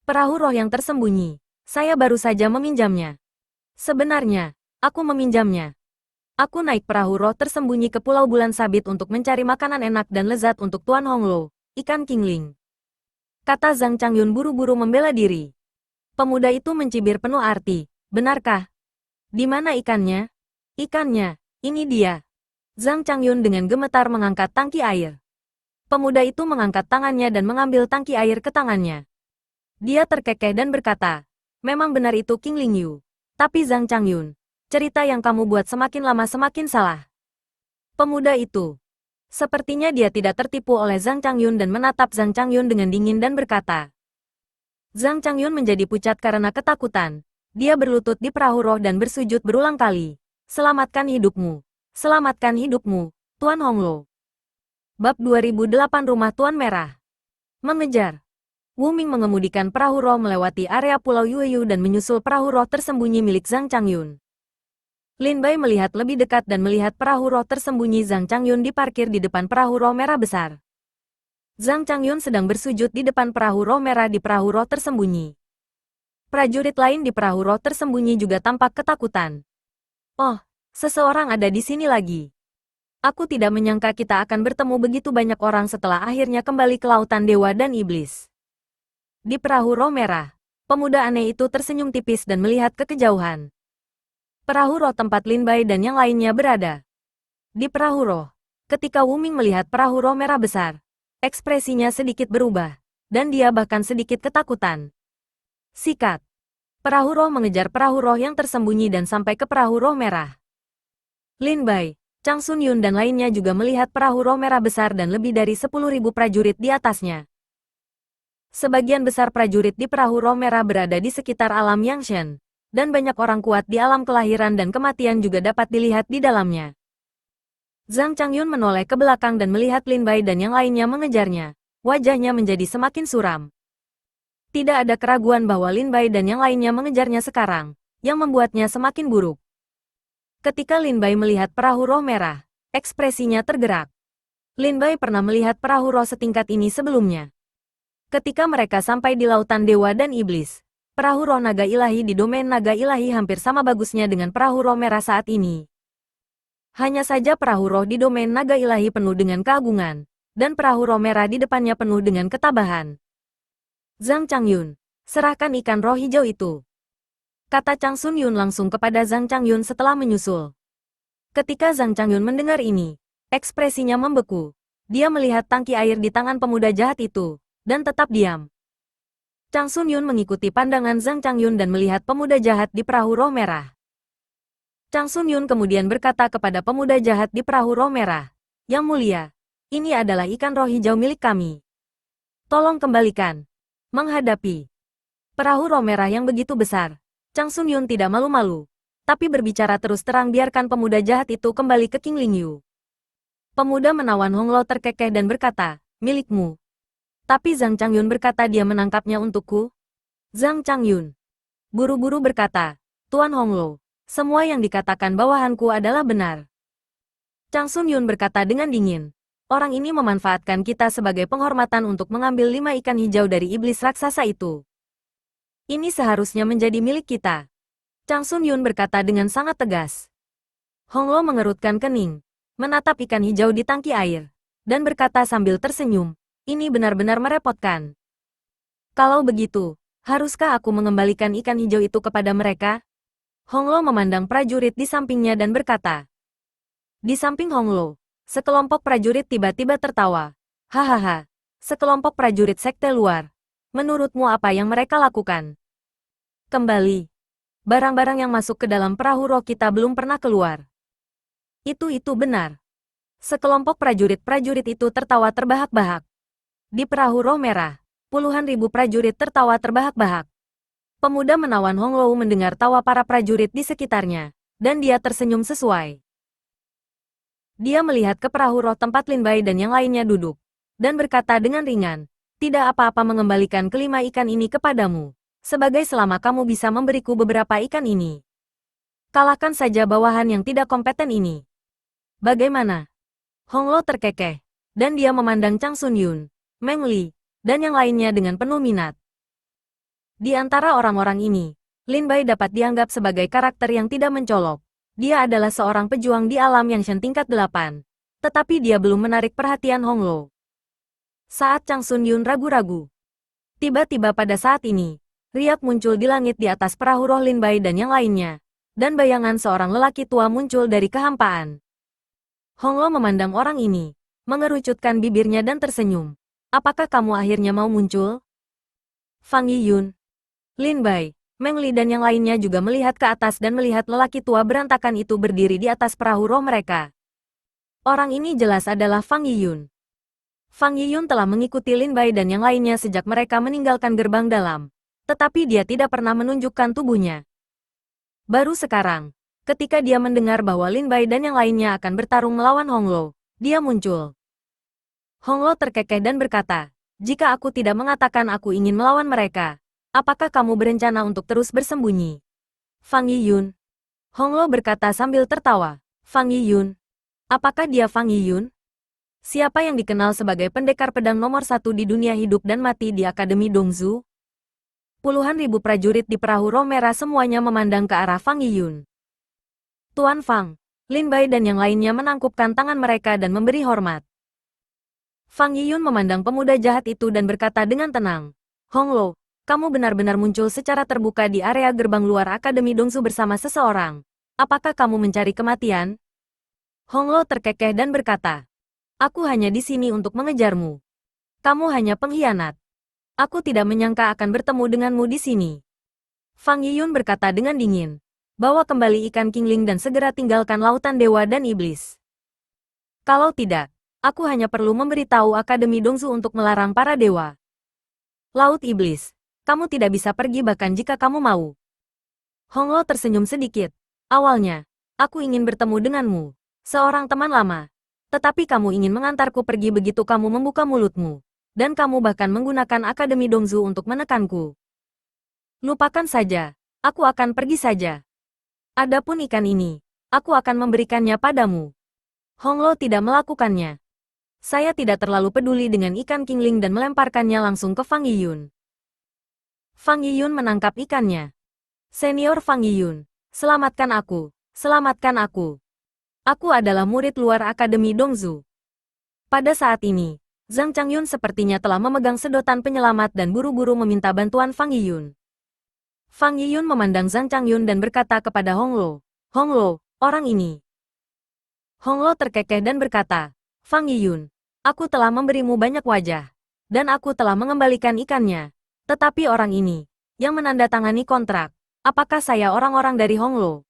A: perahu roh yang tersembunyi. Saya baru saja meminjamnya. Sebenarnya, aku meminjamnya. Aku naik perahu roh tersembunyi ke Pulau Bulan Sabit untuk mencari makanan enak dan lezat untuk Tuan Honglo, ikan kingling. Kata Zhang Changyun buru-buru membela diri. Pemuda itu mencibir penuh arti. Benarkah? Di mana ikannya? Ikannya, ini dia. Zhang Changyun dengan gemetar mengangkat tangki air. Pemuda itu mengangkat tangannya dan mengambil tangki air ke tangannya. Dia terkekeh dan berkata, memang benar itu King Ling Yu. Tapi Zhang Changyun, cerita yang kamu buat semakin lama semakin salah. Pemuda itu. Sepertinya dia tidak tertipu oleh Zhang Changyun dan menatap Zhang Changyun dengan dingin dan berkata. Zhang Changyun menjadi pucat karena ketakutan. Dia berlutut di perahu roh dan bersujud berulang kali. Selamatkan hidupmu. Selamatkan hidupmu, Tuan Honglo. Bab 2008 Rumah Tuan Merah. Mengejar. Wu Ming mengemudikan perahu roh melewati area Pulau Yueyu dan menyusul perahu roh tersembunyi milik Zhang Changyun. Lin Bai melihat lebih dekat dan melihat perahu roh tersembunyi Zhang Changyun diparkir di depan perahu roh merah besar. Zhang Changyun sedang bersujud di depan perahu roh merah di perahu roh tersembunyi. Prajurit lain di perahu roh tersembunyi juga tampak ketakutan. Oh, seseorang ada di sini lagi. Aku tidak menyangka kita akan bertemu begitu banyak orang setelah akhirnya kembali ke lautan dewa dan iblis. Di perahu roh merah, pemuda aneh itu tersenyum tipis dan melihat ke kejauhan. Perahu roh tempat Lin Bai dan yang lainnya berada. Di perahu roh, ketika Wu Ming melihat perahu roh merah besar, ekspresinya sedikit berubah, dan dia bahkan sedikit ketakutan. Sikat. Perahu roh mengejar perahu roh yang tersembunyi dan sampai ke perahu roh merah. Lin Bai, Chang Sun Yun dan lainnya juga melihat perahu roh merah besar dan lebih dari 10.000 prajurit di atasnya. Sebagian besar prajurit di perahu roh merah berada di sekitar alam Yangshen, dan banyak orang kuat di alam kelahiran dan kematian juga dapat dilihat di dalamnya. Zhang Changyun menoleh ke belakang dan melihat Lin Bai dan yang lainnya mengejarnya. Wajahnya menjadi semakin suram. Tidak ada keraguan bahwa Lin Bai dan yang lainnya mengejarnya sekarang, yang membuatnya semakin buruk. Ketika Lin Bai melihat perahu roh merah, ekspresinya tergerak. Lin Bai pernah melihat perahu roh setingkat ini sebelumnya. Ketika mereka sampai di lautan dewa dan iblis, perahu roh naga ilahi di domain naga ilahi hampir sama bagusnya dengan perahu roh merah saat ini. Hanya saja perahu roh di domain naga ilahi penuh dengan keagungan, dan perahu roh merah di depannya penuh dengan ketabahan. Zhang Changyun, serahkan ikan roh hijau itu. Kata Chang Sun Yun langsung kepada Zhang Changyun setelah menyusul. Ketika Zhang Changyun mendengar ini, ekspresinya membeku. Dia melihat tangki air di tangan pemuda jahat itu, dan tetap diam. Chang Sun Yun mengikuti pandangan Zhang Changyun dan melihat pemuda jahat di perahu roh merah. Chang Sun Yun kemudian berkata kepada pemuda jahat di perahu roh merah, Yang mulia, ini adalah ikan roh hijau milik kami. Tolong kembalikan. Menghadapi perahu roh merah yang begitu besar, Chang Sun Yun tidak malu-malu, tapi berbicara terus terang biarkan pemuda jahat itu kembali ke King Ling Yu. Pemuda menawan Honglo terkekeh dan berkata, milikmu. Tapi Zhang Changyun berkata dia menangkapnya untukku. Zhang Changyun buru-buru berkata, Tuan Honglo, semua yang dikatakan bawahanku adalah benar. Chang Sun Yun berkata dengan dingin, orang ini memanfaatkan kita sebagai penghormatan untuk mengambil 5 ikan hijau dari iblis raksasa itu. Ini seharusnya menjadi milik kita. Chang Sun Yun berkata dengan sangat tegas. Honglo mengerutkan kening, menatap ikan hijau di tangki air, dan berkata sambil tersenyum, ini benar-benar merepotkan. Kalau begitu, haruskah aku mengembalikan ikan hijau itu kepada mereka? Honglo memandang prajurit di sampingnya dan berkata. Di samping Honglo, sekelompok prajurit tiba-tiba tertawa. Hahaha, sekelompok prajurit sekte luar. Menurutmu apa yang mereka lakukan? Kembali. Barang-barang yang masuk ke dalam perahu roh kita belum pernah keluar. Itu benar. Sekelompok prajurit-prajurit itu tertawa terbahak-bahak. Di perahu roh merah, puluhan ribu prajurit tertawa terbahak-bahak. Pemuda menawan Honglo mendengar tawa para prajurit di sekitarnya, dan dia tersenyum sesuai. Dia melihat ke perahu roh tempat Lin Bai dan yang lainnya duduk, dan berkata dengan ringan, tidak apa-apa mengembalikan kelima ikan ini kepadamu. Sebagai selama kamu bisa memberiku beberapa ikan ini. Kalahkan saja bawahan yang tidak kompeten ini. Bagaimana? Honglo terkekeh, dan dia memandang Chang Sun Yun, Meng Li, dan yang lainnya dengan penuh minat. Di antara orang-orang ini, Lin Bai dapat dianggap sebagai karakter yang tidak mencolok. Dia adalah seorang pejuang di alam yang Shen tingkat 8. Tetapi dia belum menarik perhatian Honglo. Saat Chang Sun Yun ragu-ragu, tiba-tiba pada saat ini, riak muncul di langit di atas perahu roh Lin Bai dan yang lainnya. Dan bayangan seorang lelaki tua muncul dari kehampaan. Honglo memandang orang ini, mengerucutkan bibirnya dan tersenyum. Apakah kamu akhirnya mau muncul? Fang Yiyun, Lin Bai, Meng Li dan yang lainnya juga melihat ke atas dan melihat lelaki tua berantakan itu berdiri di atas perahu roh mereka. Orang ini jelas adalah Fang Yiyun. Fang Yiyun telah mengikuti Lin Bai dan yang lainnya sejak mereka meninggalkan gerbang dalam. Tetapi dia tidak pernah menunjukkan tubuhnya. Baru sekarang, ketika dia mendengar bahwa Lin Bai dan yang lainnya akan bertarung melawan Honglo, dia muncul. Honglo terkekeh dan berkata, jika aku tidak mengatakan aku ingin melawan mereka, apakah kamu berencana untuk terus bersembunyi? Fang Yiyun. Honglo berkata sambil tertawa. Fang Yiyun. Apakah dia Fang Yiyun? Siapa yang dikenal sebagai pendekar pedang nomor 1 di dunia hidup dan mati di Akademi Dongzu? Puluhan ribu prajurit di perahu roh merah semuanya memandang ke arah Fang Yiyun. Tuan Fang, Lin Bai dan yang lainnya menangkupkan tangan mereka dan memberi hormat. Fang Yiyun memandang pemuda jahat itu dan berkata dengan tenang, Honglo, kamu benar-benar muncul secara terbuka di area gerbang luar Akademi Dongzu bersama seseorang. Apakah kamu mencari kematian? Honglo terkekeh dan berkata, aku hanya di sini untuk mengejarmu. Kamu hanya pengkhianat. Aku tidak menyangka akan bertemu denganmu di sini. Fang Yiyun berkata dengan dingin. Bawa kembali ikan kingling dan segera tinggalkan lautan dewa dan iblis. Kalau tidak, aku hanya perlu memberitahu Akademi Dongzu untuk melarang para dewa. Laut iblis, kamu tidak bisa pergi bahkan jika kamu mau. Honglo tersenyum sedikit. Awalnya, aku ingin bertemu denganmu, seorang teman lama. Tetapi kamu ingin mengantarku pergi begitu kamu membuka mulutmu. Dan kamu bahkan menggunakan Akademi Dongzu untuk menekanku. Lupakan saja, aku akan pergi saja. Adapun ikan ini, aku akan memberikannya padamu. Honglo tidak melakukannya. Saya tidak terlalu peduli dengan ikan kingling dan melemparkannya langsung ke Fang Yiyun. Fang Yiyun menangkap ikannya. Senior Fang Yiyun, selamatkan aku, selamatkan aku. Aku adalah murid luar Akademi Dongzu. Pada saat ini, Zhang Changyun sepertinya telah memegang sedotan penyelamat dan buru-buru meminta bantuan Fang Yiyun. Fang Yiyun memandang Zhang Changyun dan berkata kepada Honglo, Honglo, orang ini. Honglo terkekeh dan berkata, Fang Yiyun, aku telah memberimu banyak wajah, dan aku telah mengembalikan ikannya. Tetapi orang ini, yang menandatangani kontrak, apakah saya orang-orang dari Honglo?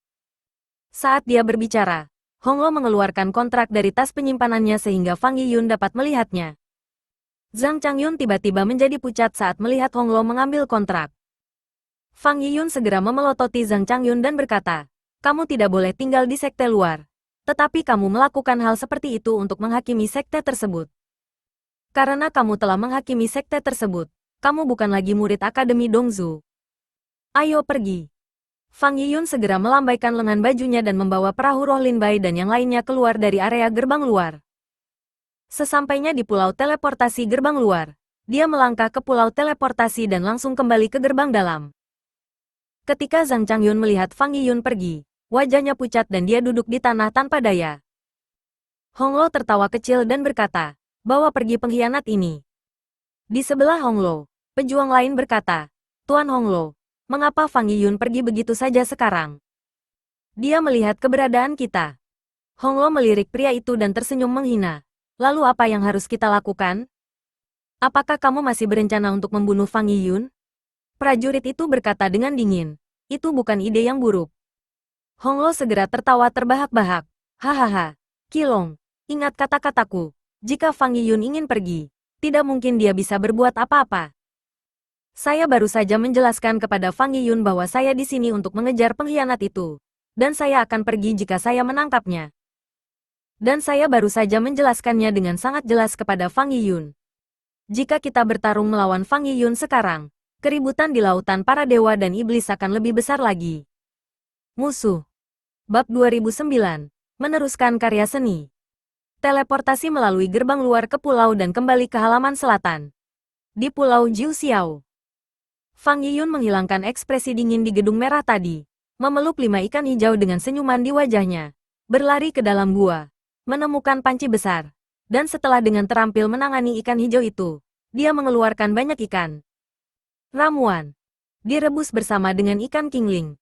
A: Saat dia berbicara, Honglo mengeluarkan kontrak dari tas penyimpanannya sehingga Fang Yiyun dapat melihatnya. Zhang Changyun tiba-tiba menjadi pucat saat melihat Honglo mengambil kontrak. Fang Yiyun segera memelototi Zhang Changyun dan berkata, kamu tidak boleh tinggal di sekte luar. Tetapi kamu melakukan hal seperti itu untuk menghakimi sekte tersebut. Karena kamu telah menghakimi sekte tersebut, kamu bukan lagi murid Akademi Dongzu. Ayo pergi. Fang Yiyun segera melambaikan lengan bajunya dan membawa perahu roh Lin Bai dan yang lainnya keluar dari area gerbang luar. Sesampainya di pulau teleportasi gerbang luar, dia melangkah ke pulau teleportasi dan langsung kembali ke gerbang dalam. Ketika Zhang Changyun melihat Fang Yiyun pergi, wajahnya pucat dan dia duduk di tanah tanpa daya. Honglo tertawa kecil dan berkata, bawa pergi pengkhianat ini. Di sebelah Honglo, pejuang lain berkata, Tuan Honglo, mengapa Fang Yiyun pergi begitu saja sekarang? Dia melihat keberadaan kita. Honglo melirik pria itu dan tersenyum menghina. Lalu apa yang harus kita lakukan? Apakah kamu masih berencana untuk membunuh Fang Yiyun? Prajurit itu berkata dengan dingin. Itu bukan ide yang buruk. Honglo segera tertawa terbahak-bahak. Hahaha. Qilong, ingat kata-kataku. Jika Fang Yiyun ingin pergi, tidak mungkin dia bisa berbuat apa-apa. Saya baru saja menjelaskan kepada Fang Yiyun bahwa saya di sini untuk mengejar pengkhianat itu. Dan saya akan pergi jika saya menangkapnya. Dan saya baru saja menjelaskannya dengan sangat jelas kepada Fang Yiyun. Jika kita bertarung melawan Fang Yiyun sekarang, keributan di lautan para dewa dan iblis akan lebih besar lagi. Musuh. Bab 2009. Meneruskan karya seni. Teleportasi melalui gerbang luar ke pulau dan kembali ke halaman selatan. Di Pulau Jiu Xiao. Fang Yiyun menghilangkan ekspresi dingin di gedung merah tadi. Memeluk 5 ikan hijau dengan senyuman di wajahnya. Berlari ke dalam gua. Menemukan panci besar. Dan setelah dengan terampil menangani ikan hijau itu, dia mengeluarkan banyak ikan. Ramuan. Direbus bersama dengan ikan kingling.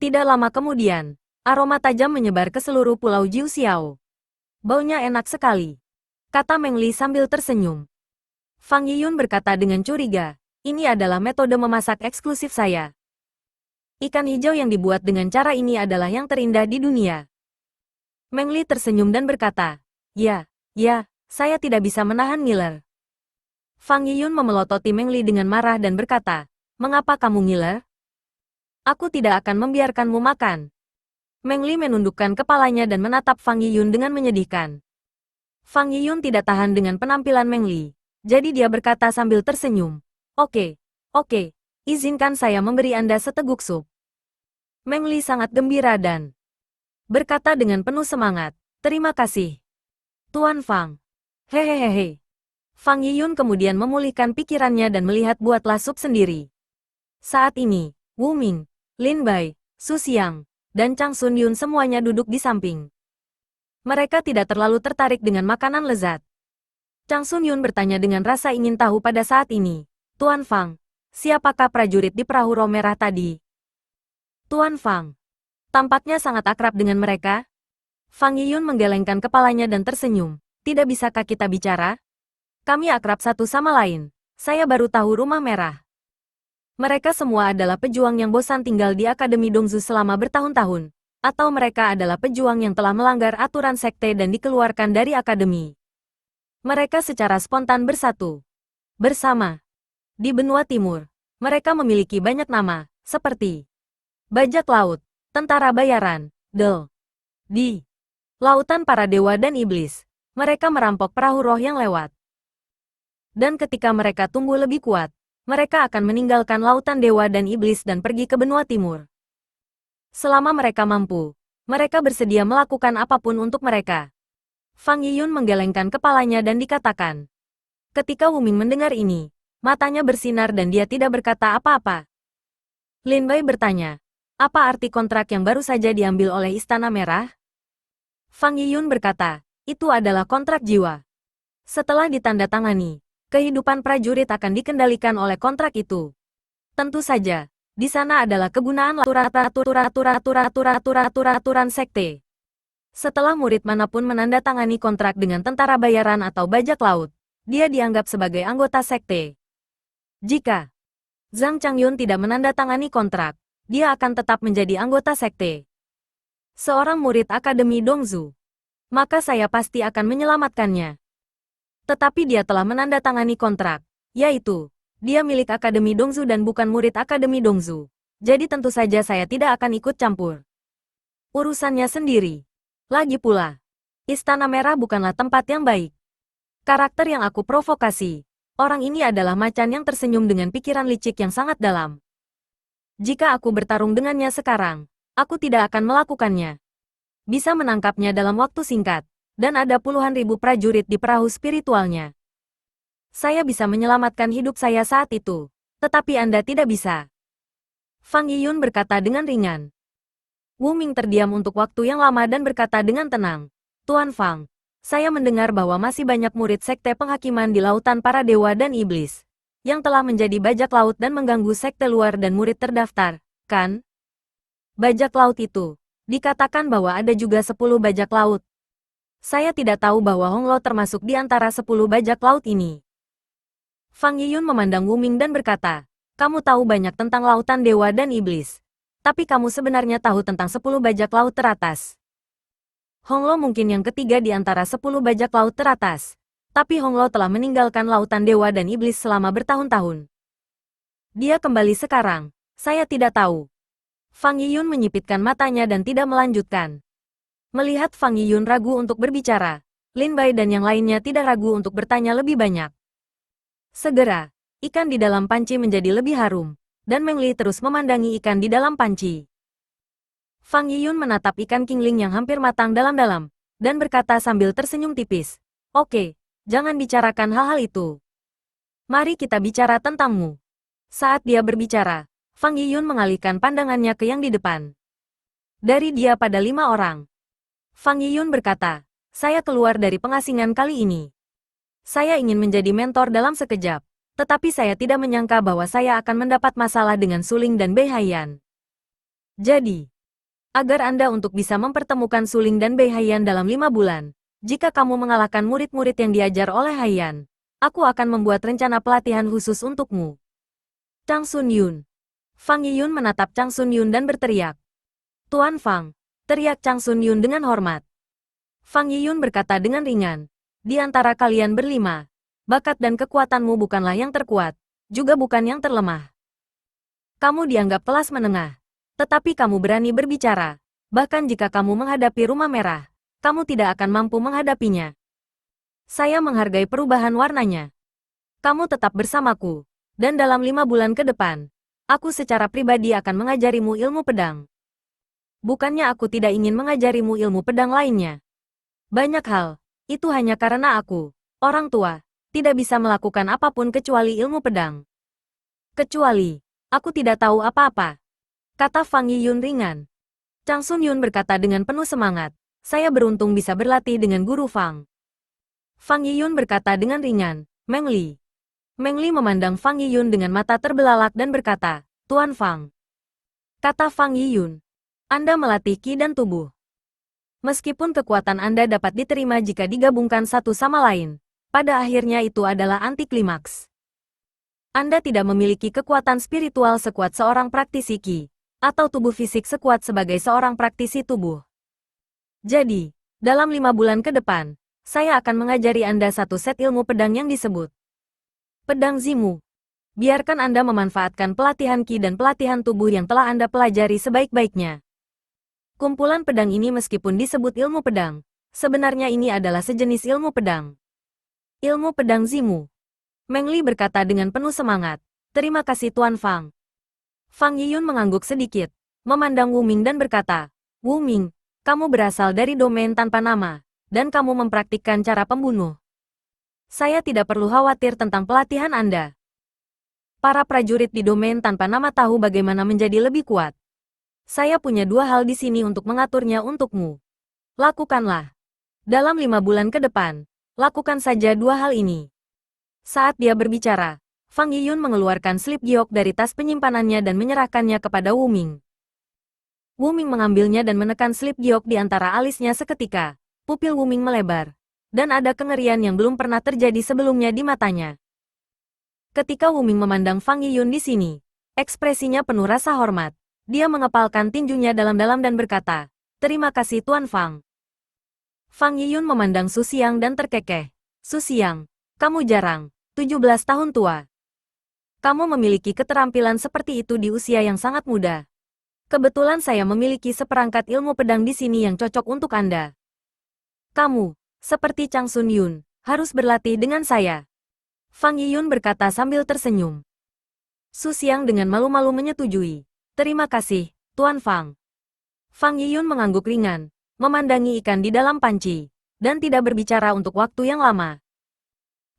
A: Tidak lama kemudian, aroma tajam menyebar ke seluruh Pulau Jiu Xiao. Baunya enak sekali, kata Meng Li sambil tersenyum. Fang Yiyun berkata dengan curiga, ini adalah metode memasak eksklusif saya. Ikan hijau yang dibuat dengan cara ini adalah yang terindah di dunia. Meng Li tersenyum dan berkata, ya, saya tidak bisa menahan ngiler. Fang Yiyun memelototi Meng Li dengan marah dan berkata, mengapa kamu ngiler? Aku tidak akan membiarkanmu makan. Meng Li menundukkan kepalanya dan menatap Fang Yiyun dengan menyedihkan. Fang Yiyun tidak tahan dengan penampilan Meng Li, jadi dia berkata sambil tersenyum. Oke, izinkan saya memberi Anda seteguk sup. Meng Li sangat gembira dan berkata dengan penuh semangat, terima kasih, Tuan Fang. Hehehe. Fang Yiyun kemudian memulihkan pikirannya dan melihat buatlah sup sendiri. Saat ini, Wu Ming, Lin Bai, Su Xiang, dan Chang Sun Yun semuanya duduk di samping. Mereka tidak terlalu tertarik dengan makanan lezat. Chang Sun Yun bertanya dengan rasa ingin tahu pada saat ini. Tuan Fang, siapakah prajurit di perahu roh merah tadi? Tuan Fang, tampaknya sangat akrab dengan mereka. Fang Yiyun menggelengkan kepalanya dan tersenyum. Tidak bisakah kita bicara? Kami akrab satu sama lain. Saya baru tahu rumah merah. Mereka semua adalah pejuang yang bosan tinggal di Akademi Dongzu selama bertahun-tahun. Atau mereka adalah pejuang yang telah melanggar aturan sekte dan dikeluarkan dari akademi. Mereka secara spontan bersatu. Bersama. Di benua timur, mereka memiliki banyak nama, seperti Bajak Laut, Tentara Bayaran, di Lautan Para Dewa dan Iblis. Mereka merampok perahu roh yang lewat. Dan ketika mereka tumbuh lebih kuat, mereka akan meninggalkan Lautan Dewa dan Iblis dan pergi ke benua timur. Selama mereka mampu, mereka bersedia melakukan apapun untuk mereka. Fang Yiyun menggelengkan kepalanya dan dikatakan. Ketika Wu Ming mendengar ini, matanya bersinar dan dia tidak berkata apa-apa. Lin Bai bertanya, apa arti kontrak yang baru saja diambil oleh Istana Merah? Fang Yiyun berkata, itu adalah kontrak jiwa. Setelah ditandatangani, kehidupan prajurit akan dikendalikan oleh kontrak itu. Tentu saja, di sana adalah kegunaan aturan sekte. Setelah murid manapun menandatangani kontrak dengan tentara bayaran atau bajak laut, dia dianggap sebagai anggota sekte. Jika Zhang Changyun tidak menandatangani kontrak, dia akan tetap menjadi anggota sekte. Seorang murid Akademi Dongzu. Maka saya pasti akan menyelamatkannya. Tetapi dia telah menandatangani kontrak, yaitu, dia milik Akademi Dongzu dan bukan murid Akademi Dongzu. Jadi tentu saja saya tidak akan ikut campur urusannya sendiri. Lagi pula, Istana Merah bukanlah tempat yang baik. Karakter yang aku provokasi, orang ini adalah macan yang tersenyum dengan pikiran licik yang sangat dalam. Jika aku bertarung dengannya sekarang, aku tidak akan melakukannya. Bisa menangkapnya dalam waktu singkat, dan ada puluhan ribu prajurit di perahu spiritualnya. Saya bisa menyelamatkan hidup saya saat itu, tetapi Anda tidak bisa. Fang Yiyun berkata dengan ringan. Wu Ming terdiam untuk waktu yang lama dan berkata dengan tenang. Tuan Fang, saya mendengar bahwa masih banyak murid sekte penghakiman di lautan para dewa dan iblis, yang telah menjadi bajak laut dan mengganggu sekte luar dan murid terdaftar, kan? Bajak laut itu, dikatakan bahwa ada juga 10 bajak laut. Saya tidak tahu bahwa Hong Lo termasuk di antara 10 bajak laut ini. Fang Yiyun memandang Wu Ming dan berkata, kamu tahu banyak tentang lautan dewa dan iblis. Tapi kamu sebenarnya tahu tentang 10 bajak laut teratas. Hong Lo mungkin yang ketiga di antara 10 bajak laut teratas. Tapi Hong Lo telah meninggalkan lautan dewa dan iblis selama bertahun-tahun. Dia kembali sekarang, saya tidak tahu. Fang Yiyun menyipitkan matanya dan tidak melanjutkan. Melihat Fang Yiyun ragu untuk berbicara, Lin Bai dan yang lainnya tidak ragu untuk bertanya lebih banyak. Segera, Ikan di dalam panci menjadi lebih harum, dan Meng Li terus memandangi ikan di dalam panci. Fang Yiyun menatap ikan kingling yang hampir matang dalam-dalam, dan berkata sambil tersenyum tipis, "Oke, jangan bicarakan hal-hal itu. Mari kita bicara tentangmu." Saat dia berbicara, Fang Yiyun mengalihkan pandangannya ke yang di depan. Dari dia pada 5 orang. Fang Yiyun berkata, "Saya keluar dari pengasingan kali ini. Saya ingin menjadi mentor dalam sekejap, tetapi saya tidak menyangka bahwa saya akan mendapat masalah dengan Suling dan Bei Haiyan. Jadi, agar Anda untuk bisa mempertemukan Suling dan Bei Haiyan dalam 5 bulan, jika kamu mengalahkan murid-murid yang diajar oleh Haiyan, aku akan membuat rencana pelatihan khusus untukmu." Chang Sun Yun. Fang Yiyun menatap Chang Sun Yun dan berteriak, "Tuan Fang," teriak Chang Sun Yun dengan hormat. Fang Yiyun berkata dengan ringan, "Di antara kalian berlima, bakat dan kekuatanmu bukanlah yang terkuat, juga bukan yang terlemah. Kamu dianggap kelas menengah, tetapi kamu berani berbicara. Bahkan jika kamu menghadapi Rumah Merah, kamu tidak akan mampu menghadapinya. Saya menghargai perubahan warnanya. Kamu tetap bersamaku, dan dalam 5 bulan ke depan, aku secara pribadi akan mengajarimu ilmu pedang. Bukannya aku tidak ingin mengajarimu ilmu pedang lainnya. Banyak hal, itu hanya karena aku, orang tua, tidak bisa melakukan apapun kecuali ilmu pedang. Kecuali, aku tidak tahu apa-apa," kata Fang Yiyun ringan. Chang Sun Yun berkata dengan penuh semangat, "Saya beruntung bisa berlatih dengan Guru Fang." Fang Yiyun berkata dengan ringan, "Meng Li." Meng Li memandang Fang Yiyun dengan mata terbelalak dan berkata, "Tuan Fang." Kata Fang Yiyun, "Anda melatih ki dan tubuh. Meskipun kekuatan Anda dapat diterima jika digabungkan satu sama lain, pada akhirnya itu adalah anti klimaks. Anda tidak memiliki kekuatan spiritual sekuat seorang praktisi ki, atau tubuh fisik sekuat sebagai seorang praktisi tubuh. Jadi, dalam 5 bulan ke depan, saya akan mengajari Anda satu set ilmu pedang yang disebut Pedang Zimu. Biarkan Anda memanfaatkan pelatihan ki dan pelatihan tubuh yang telah Anda pelajari sebaik-baiknya. Kumpulan pedang ini meskipun disebut ilmu pedang, sebenarnya ini adalah sejenis ilmu pedang. Ilmu pedang Zimu." Meng Li berkata dengan penuh semangat, "Terima kasih Tuan Fang." Fang Yiyun mengangguk sedikit, memandang Wu Ming dan berkata, "Wu Ming, kamu berasal dari domain tanpa nama, dan kamu mempraktikkan cara pembunuh. Saya tidak perlu khawatir tentang pelatihan Anda. Para prajurit di domain tanpa nama tahu bagaimana menjadi lebih kuat. Saya punya 2 hal di sini untuk mengaturnya untukmu. Lakukanlah. Dalam 5 bulan ke depan, lakukan saja 2 hal ini." Saat dia berbicara, Fang Yiyun mengeluarkan slip giok dari tas penyimpanannya dan menyerahkannya kepada Wu Ming. Wu Ming mengambilnya dan menekan slip giok di antara alisnya seketika. Pupil Wu Ming melebar, dan ada kengerian yang belum pernah terjadi sebelumnya di matanya. Ketika Wu Ming memandang Fang Yiyun di sini, ekspresinya penuh rasa hormat. Dia mengepalkan tinjunya dalam-dalam dan berkata, "Terima kasih Tuan Fang." Fang Yiyun memandang Su Xiang dan terkekeh. "Su Xiang, kamu jarang, 17 tahun tua. Kamu memiliki keterampilan seperti itu di usia yang sangat muda. Kebetulan saya memiliki seperangkat ilmu pedang di sini yang cocok untuk Anda. Kamu, seperti Chang Sun Yun, harus berlatih dengan saya." Fang Yiyun berkata sambil tersenyum. Su Xiang dengan malu-malu menyetujui. "Terima kasih, Tuan Fang." Fang Yiyun mengangguk ringan, memandangi ikan di dalam panci, dan tidak berbicara untuk waktu yang lama.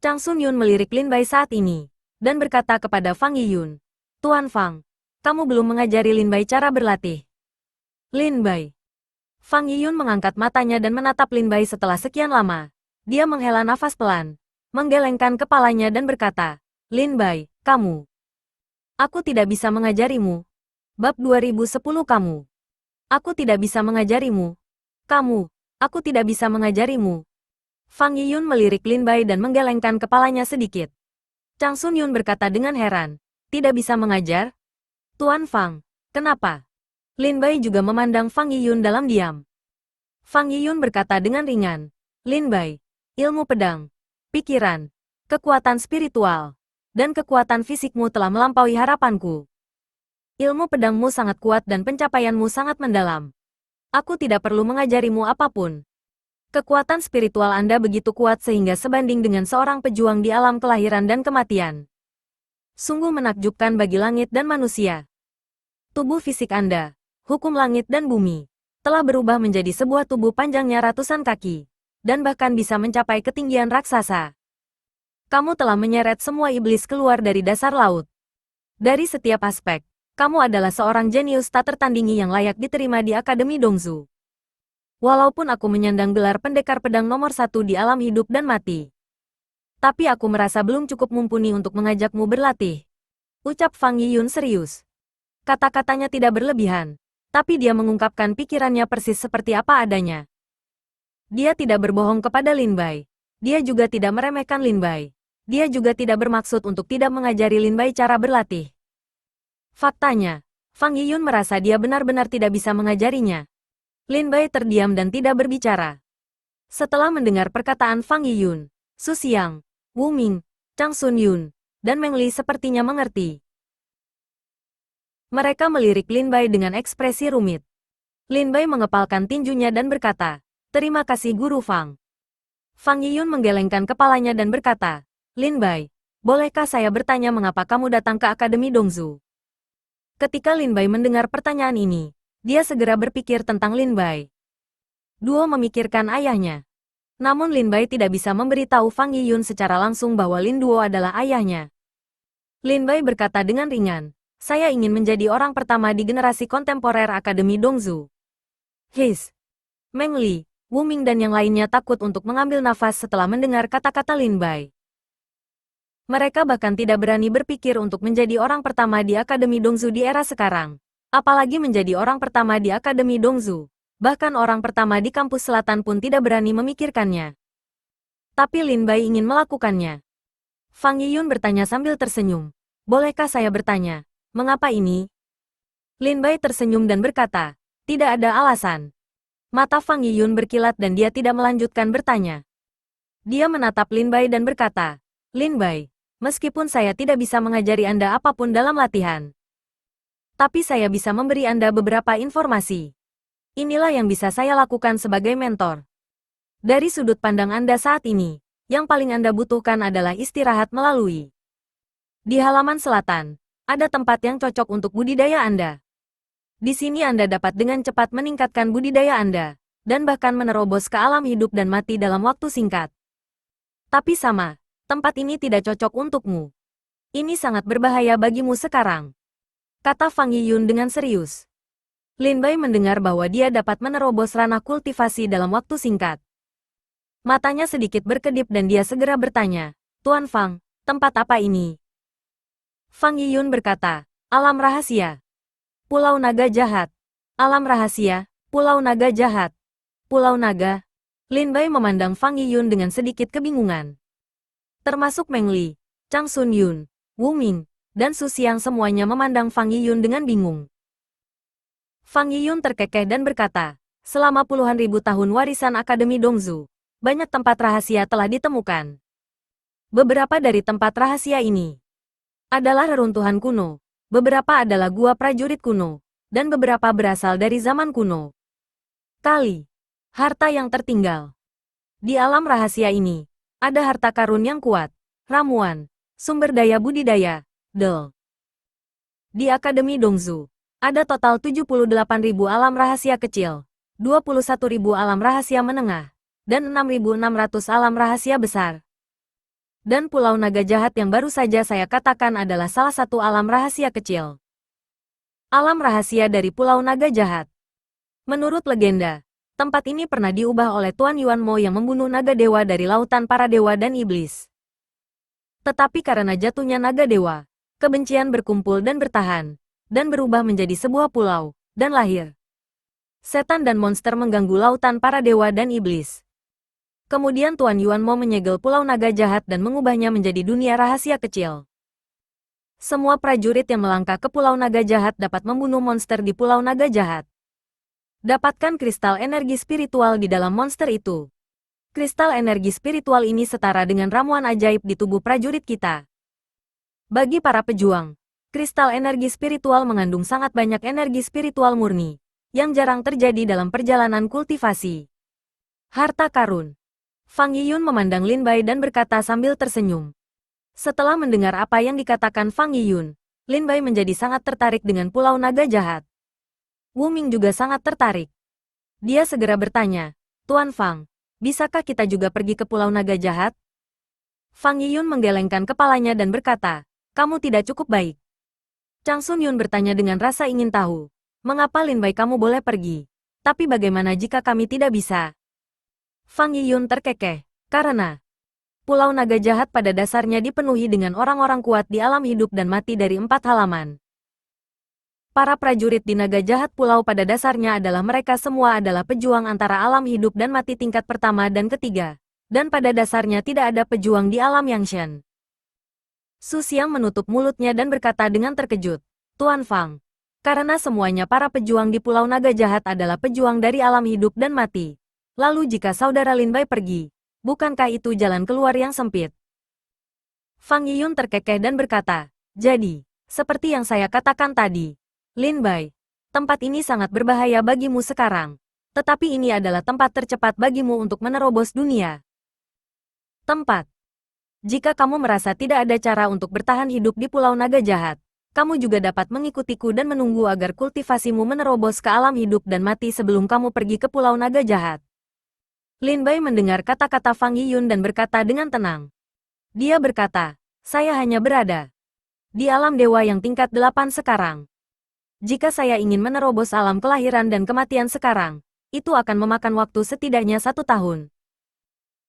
A: Chang Sun Yun melirik Lin Bai saat ini, dan berkata kepada Fang Yiyun, "Tuan Fang, kamu belum mengajari Lin Bai cara berlatih." "Lin Bai." Fang Yiyun mengangkat matanya dan menatap Lin Bai setelah sekian lama. Dia menghela nafas pelan, menggelengkan kepalanya dan berkata, "Lin Bai, kamu. Aku tidak bisa mengajarimu. Bab 2010 kamu. Aku tidak bisa mengajarimu. Kamu. Aku tidak bisa mengajarimu." Fang Yiyun melirik Lin Bai dan menggelengkan kepalanya sedikit. Chang Sun Yun berkata dengan heran, "Tidak bisa mengajar? Tuan Fang, kenapa?" Lin Bai juga memandang Fang Yiyun dalam diam. Fang Yiyun berkata dengan ringan, "Lin Bai, ilmu pedang, pikiran, kekuatan spiritual, dan kekuatan fisikmu telah melampaui harapanku. Ilmu pedangmu sangat kuat dan pencapaianmu sangat mendalam. Aku tidak perlu mengajarimu apapun. Kekuatan spiritual Anda begitu kuat sehingga sebanding dengan seorang pejuang di alam kelahiran dan kematian. Sungguh menakjubkan bagi langit dan manusia. Tubuh fisik Anda, hukum langit dan bumi, telah berubah menjadi sebuah tubuh panjangnya ratusan kaki, dan bahkan bisa mencapai ketinggian raksasa. Kamu telah menyeret semua iblis keluar dari dasar laut. Dari setiap aspek, kamu adalah seorang jenius tak tertandingi yang layak diterima di Akademi Dongzu. Walaupun aku menyandang gelar pendekar pedang nomor 1 di alam hidup dan mati, tapi aku merasa belum cukup mumpuni untuk mengajakmu berlatih. Ucap Fang Yiyun serius. Kata-katanya tidak berlebihan, tapi dia mengungkapkan pikirannya persis seperti apa adanya. Dia tidak berbohong kepada Lin Bai. Dia juga tidak meremehkan Lin Bai. Dia juga tidak bermaksud untuk tidak mengajari Lin Bai cara berlatih. Faktanya, Fang Yiyun merasa dia benar-benar tidak bisa mengajarinya. Lin Bai terdiam dan tidak berbicara. Setelah mendengar perkataan Fang Yiyun, Su Xiang, Wu Ming, Chang Sun Yun, dan Meng Li sepertinya mengerti. Mereka melirik Lin Bai dengan ekspresi rumit. Lin Bai mengepalkan tinjunya dan berkata, "Terima kasih Guru Fang." Fang Yiyun menggelengkan kepalanya dan berkata, "Lin Bai, bolehkah saya bertanya mengapa kamu datang ke Akademi Dongzu?" Ketika Lin Bai mendengar pertanyaan ini, dia segera berpikir tentang Lin Bai. Duo memikirkan ayahnya. Namun Lin Bai tidak bisa memberitahu Fang Yiyun secara langsung bahwa Lin Duo adalah ayahnya. Lin Bai berkata dengan ringan, "Saya ingin menjadi orang pertama di generasi kontemporer Akademi Dongzu." Meng Li, Wu Ming dan yang lainnya takut untuk mengambil nafas setelah mendengar kata-kata Lin Bai. Mereka bahkan tidak berani berpikir untuk menjadi orang pertama di Akademi Dongzu di era sekarang. Apalagi menjadi orang pertama di Akademi Dongzu. Bahkan orang pertama di kampus selatan pun tidak berani memikirkannya. Tapi Lin Bai ingin melakukannya. Fang Yiyun bertanya sambil tersenyum. "Bolehkah saya bertanya, mengapa ini?" Lin Bai tersenyum dan berkata, "Tidak ada alasan." Mata Fang Yiyun berkilat dan dia tidak melanjutkan bertanya. Dia menatap Lin Bai dan berkata, "Lin Bai, meskipun saya tidak bisa mengajari Anda apapun dalam latihan, tapi saya bisa memberi Anda beberapa informasi. Inilah yang bisa saya lakukan sebagai mentor. Dari sudut pandang Anda saat ini, yang paling Anda butuhkan adalah istirahat melalui. Di halaman selatan, ada tempat yang cocok untuk budidaya Anda. Di sini Anda dapat dengan cepat meningkatkan budidaya Anda, dan bahkan menerobos ke alam hidup dan mati dalam waktu singkat. Tapi sama, tempat ini tidak cocok untukmu. Ini sangat berbahaya bagimu sekarang," kata Fang Yiyun dengan serius. Lin Bai mendengar bahwa dia dapat menerobos ranah kultivasi dalam waktu singkat. Matanya sedikit berkedip dan dia segera bertanya, "Tuan Fang, tempat apa ini?" Fang Yiyun berkata, "Alam rahasia. Pulau Naga Jahat. Alam rahasia, Pulau Naga Jahat. Pulau Naga." Lin Bai memandang Fang Yiyun dengan sedikit kebingungan. Termasuk Meng Li, Chang Sun Yun, Wu Ming, dan Su Xiang semuanya memandang Fang Yiyun dengan bingung. Fang Yiyun terkekeh dan berkata, "Selama puluhan ribu tahun warisan Akademi Dongzu, banyak tempat rahasia telah ditemukan. Beberapa dari tempat rahasia ini adalah reruntuhan kuno, beberapa adalah gua prajurit kuno, dan beberapa berasal dari zaman kuno. Kali, harta yang tertinggal. Di alam rahasia ini, ada harta karun yang kuat, ramuan, sumber daya budidaya, Di Akademi Dongzu, ada total 78.000 alam rahasia kecil, 21.000 alam rahasia menengah, dan 6.600 alam rahasia besar. Dan Pulau Naga Jahat yang baru saja saya katakan adalah salah satu alam rahasia kecil. Alam rahasia dari Pulau Naga Jahat. Menurut legenda, tempat ini pernah diubah oleh Tuan Yuan Mo yang membunuh naga dewa dari lautan para dewa dan iblis. Tetapi karena jatuhnya naga dewa, kebencian berkumpul dan bertahan, dan berubah menjadi sebuah pulau, dan lahir. Setan dan monster mengganggu lautan para dewa dan iblis. Kemudian Tuan Yuan Mo menyegel Pulau Naga Jahat dan mengubahnya menjadi dunia rahasia kecil. Semua prajurit yang melangkah ke Pulau Naga Jahat dapat membunuh monster di Pulau Naga Jahat. Dapatkan kristal energi spiritual di dalam monster itu. Kristal energi spiritual ini setara dengan ramuan ajaib di tubuh prajurit kita. Bagi para pejuang, kristal energi spiritual mengandung sangat banyak energi spiritual murni, yang jarang terjadi dalam perjalanan kultivasi. Harta karun. Fang Yiyun memandang Lin Bai dan berkata sambil tersenyum. Setelah mendengar apa yang dikatakan Fang Yiyun, Lin Bai menjadi sangat tertarik dengan Pulau Naga Jahat. Wu Ming juga sangat tertarik. Dia segera bertanya, Tuan Fang, bisakah kita juga pergi ke Pulau Naga Jahat? Fang Yiyun menggelengkan kepalanya dan berkata, kamu tidak cukup baik. Chang Sun Yun bertanya dengan rasa ingin tahu, mengapa Lin Bai kamu boleh pergi? Tapi bagaimana jika kami tidak bisa? Fang Yiyun terkekeh, karena Pulau Naga Jahat pada dasarnya dipenuhi dengan orang-orang kuat di alam hidup dan mati dari 4 halaman. Para prajurit di Naga Jahat Pulau pada dasarnya adalah mereka semua adalah pejuang antara alam hidup dan mati tingkat pertama dan ketiga. Dan pada dasarnya tidak ada pejuang di alam Yangshan. Su Xiang menutup mulutnya dan berkata dengan terkejut, Tuan Fang, karena semuanya para pejuang di Pulau Naga Jahat adalah pejuang dari alam hidup dan mati. Lalu jika saudara Lin Bai pergi, bukankah itu jalan keluar yang sempit? Fang Yiyun terkekeh dan berkata, jadi, seperti yang saya katakan tadi, Lin Bai, tempat ini sangat berbahaya bagimu sekarang. Tetapi ini adalah tempat tercepat bagimu untuk menerobos dunia. Tempat. Jika kamu merasa tidak ada cara untuk bertahan hidup di Pulau Naga Jahat, kamu juga dapat mengikutiku dan menunggu agar kultivasimu menerobos ke alam hidup dan mati sebelum kamu pergi ke Pulau Naga Jahat. Lin Bai mendengar kata-kata Fang Yiyun dan berkata dengan tenang. Dia berkata, saya hanya berada di alam dewa yang tingkat 8 sekarang. Jika saya ingin menerobos alam kelahiran dan kematian sekarang, itu akan memakan waktu setidaknya 1 tahun.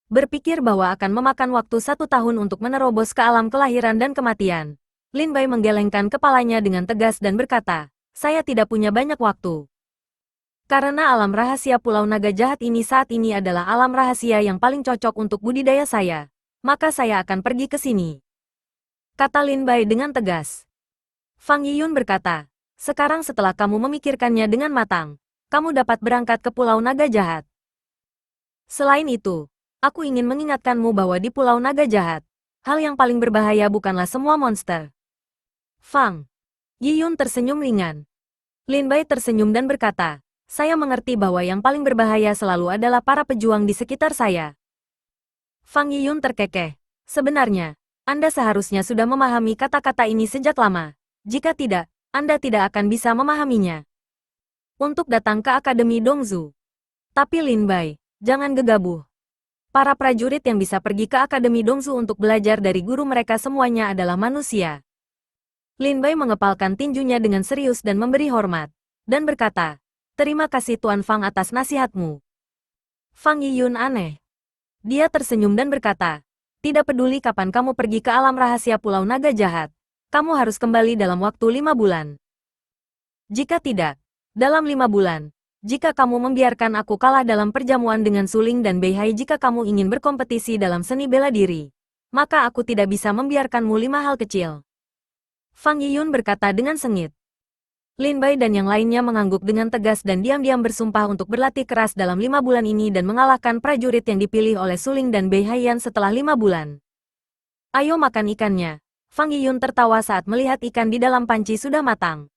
A: Berpikir bahwa akan memakan waktu 1 tahun untuk menerobos ke alam kelahiran dan kematian. Lin Bai menggelengkan kepalanya dengan tegas dan berkata, saya tidak punya banyak waktu. Karena alam rahasia Pulau Naga Jahat ini saat ini adalah alam rahasia yang paling cocok untuk budidaya saya, maka saya akan pergi ke sini. Kata Lin Bai dengan tegas. Fang Yiyun berkata, sekarang setelah kamu memikirkannya dengan matang, kamu dapat berangkat ke Pulau Naga Jahat. Selain itu, aku ingin mengingatkanmu bahwa di Pulau Naga Jahat, hal yang paling berbahaya bukanlah semua monster. Fang Yiyun tersenyum ringan. Lin Bai tersenyum dan berkata, saya mengerti bahwa yang paling berbahaya selalu adalah para pejuang di sekitar saya. Fang Yiyun terkekeh. Sebenarnya, Anda seharusnya sudah memahami kata-kata ini sejak lama. Jika tidak, Anda tidak akan bisa memahaminya. Untuk datang ke Akademi Dongzu. Tapi Lin Bai, jangan gegabah. Para prajurit yang bisa pergi ke Akademi Dongzu untuk belajar dari guru mereka semuanya adalah manusia. Lin Bai mengepalkan tinjunya dengan serius dan memberi hormat. Dan berkata, terima kasih Tuan Fang atas nasihatmu. Fang Yiyun aneh. Dia tersenyum dan berkata, tidak peduli kapan kamu pergi ke alam rahasia Pulau Naga Jahat, kamu harus kembali dalam waktu 5 bulan. Jika tidak, dalam 5 bulan, jika kamu membiarkan aku kalah dalam perjamuan dengan Suling dan Beihai jika kamu ingin berkompetisi dalam seni bela diri, maka aku tidak bisa membiarkanmu 5 hal kecil. Fang Yiyun berkata dengan sengit. Lin Bai dan yang lainnya mengangguk dengan tegas dan diam-diam bersumpah untuk berlatih keras dalam 5 bulan ini dan mengalahkan prajurit yang dipilih oleh Suling dan Beihaian setelah 5 bulan. Ayo makan ikannya. Fang Yiyun tertawa saat melihat ikan di dalam panci sudah matang.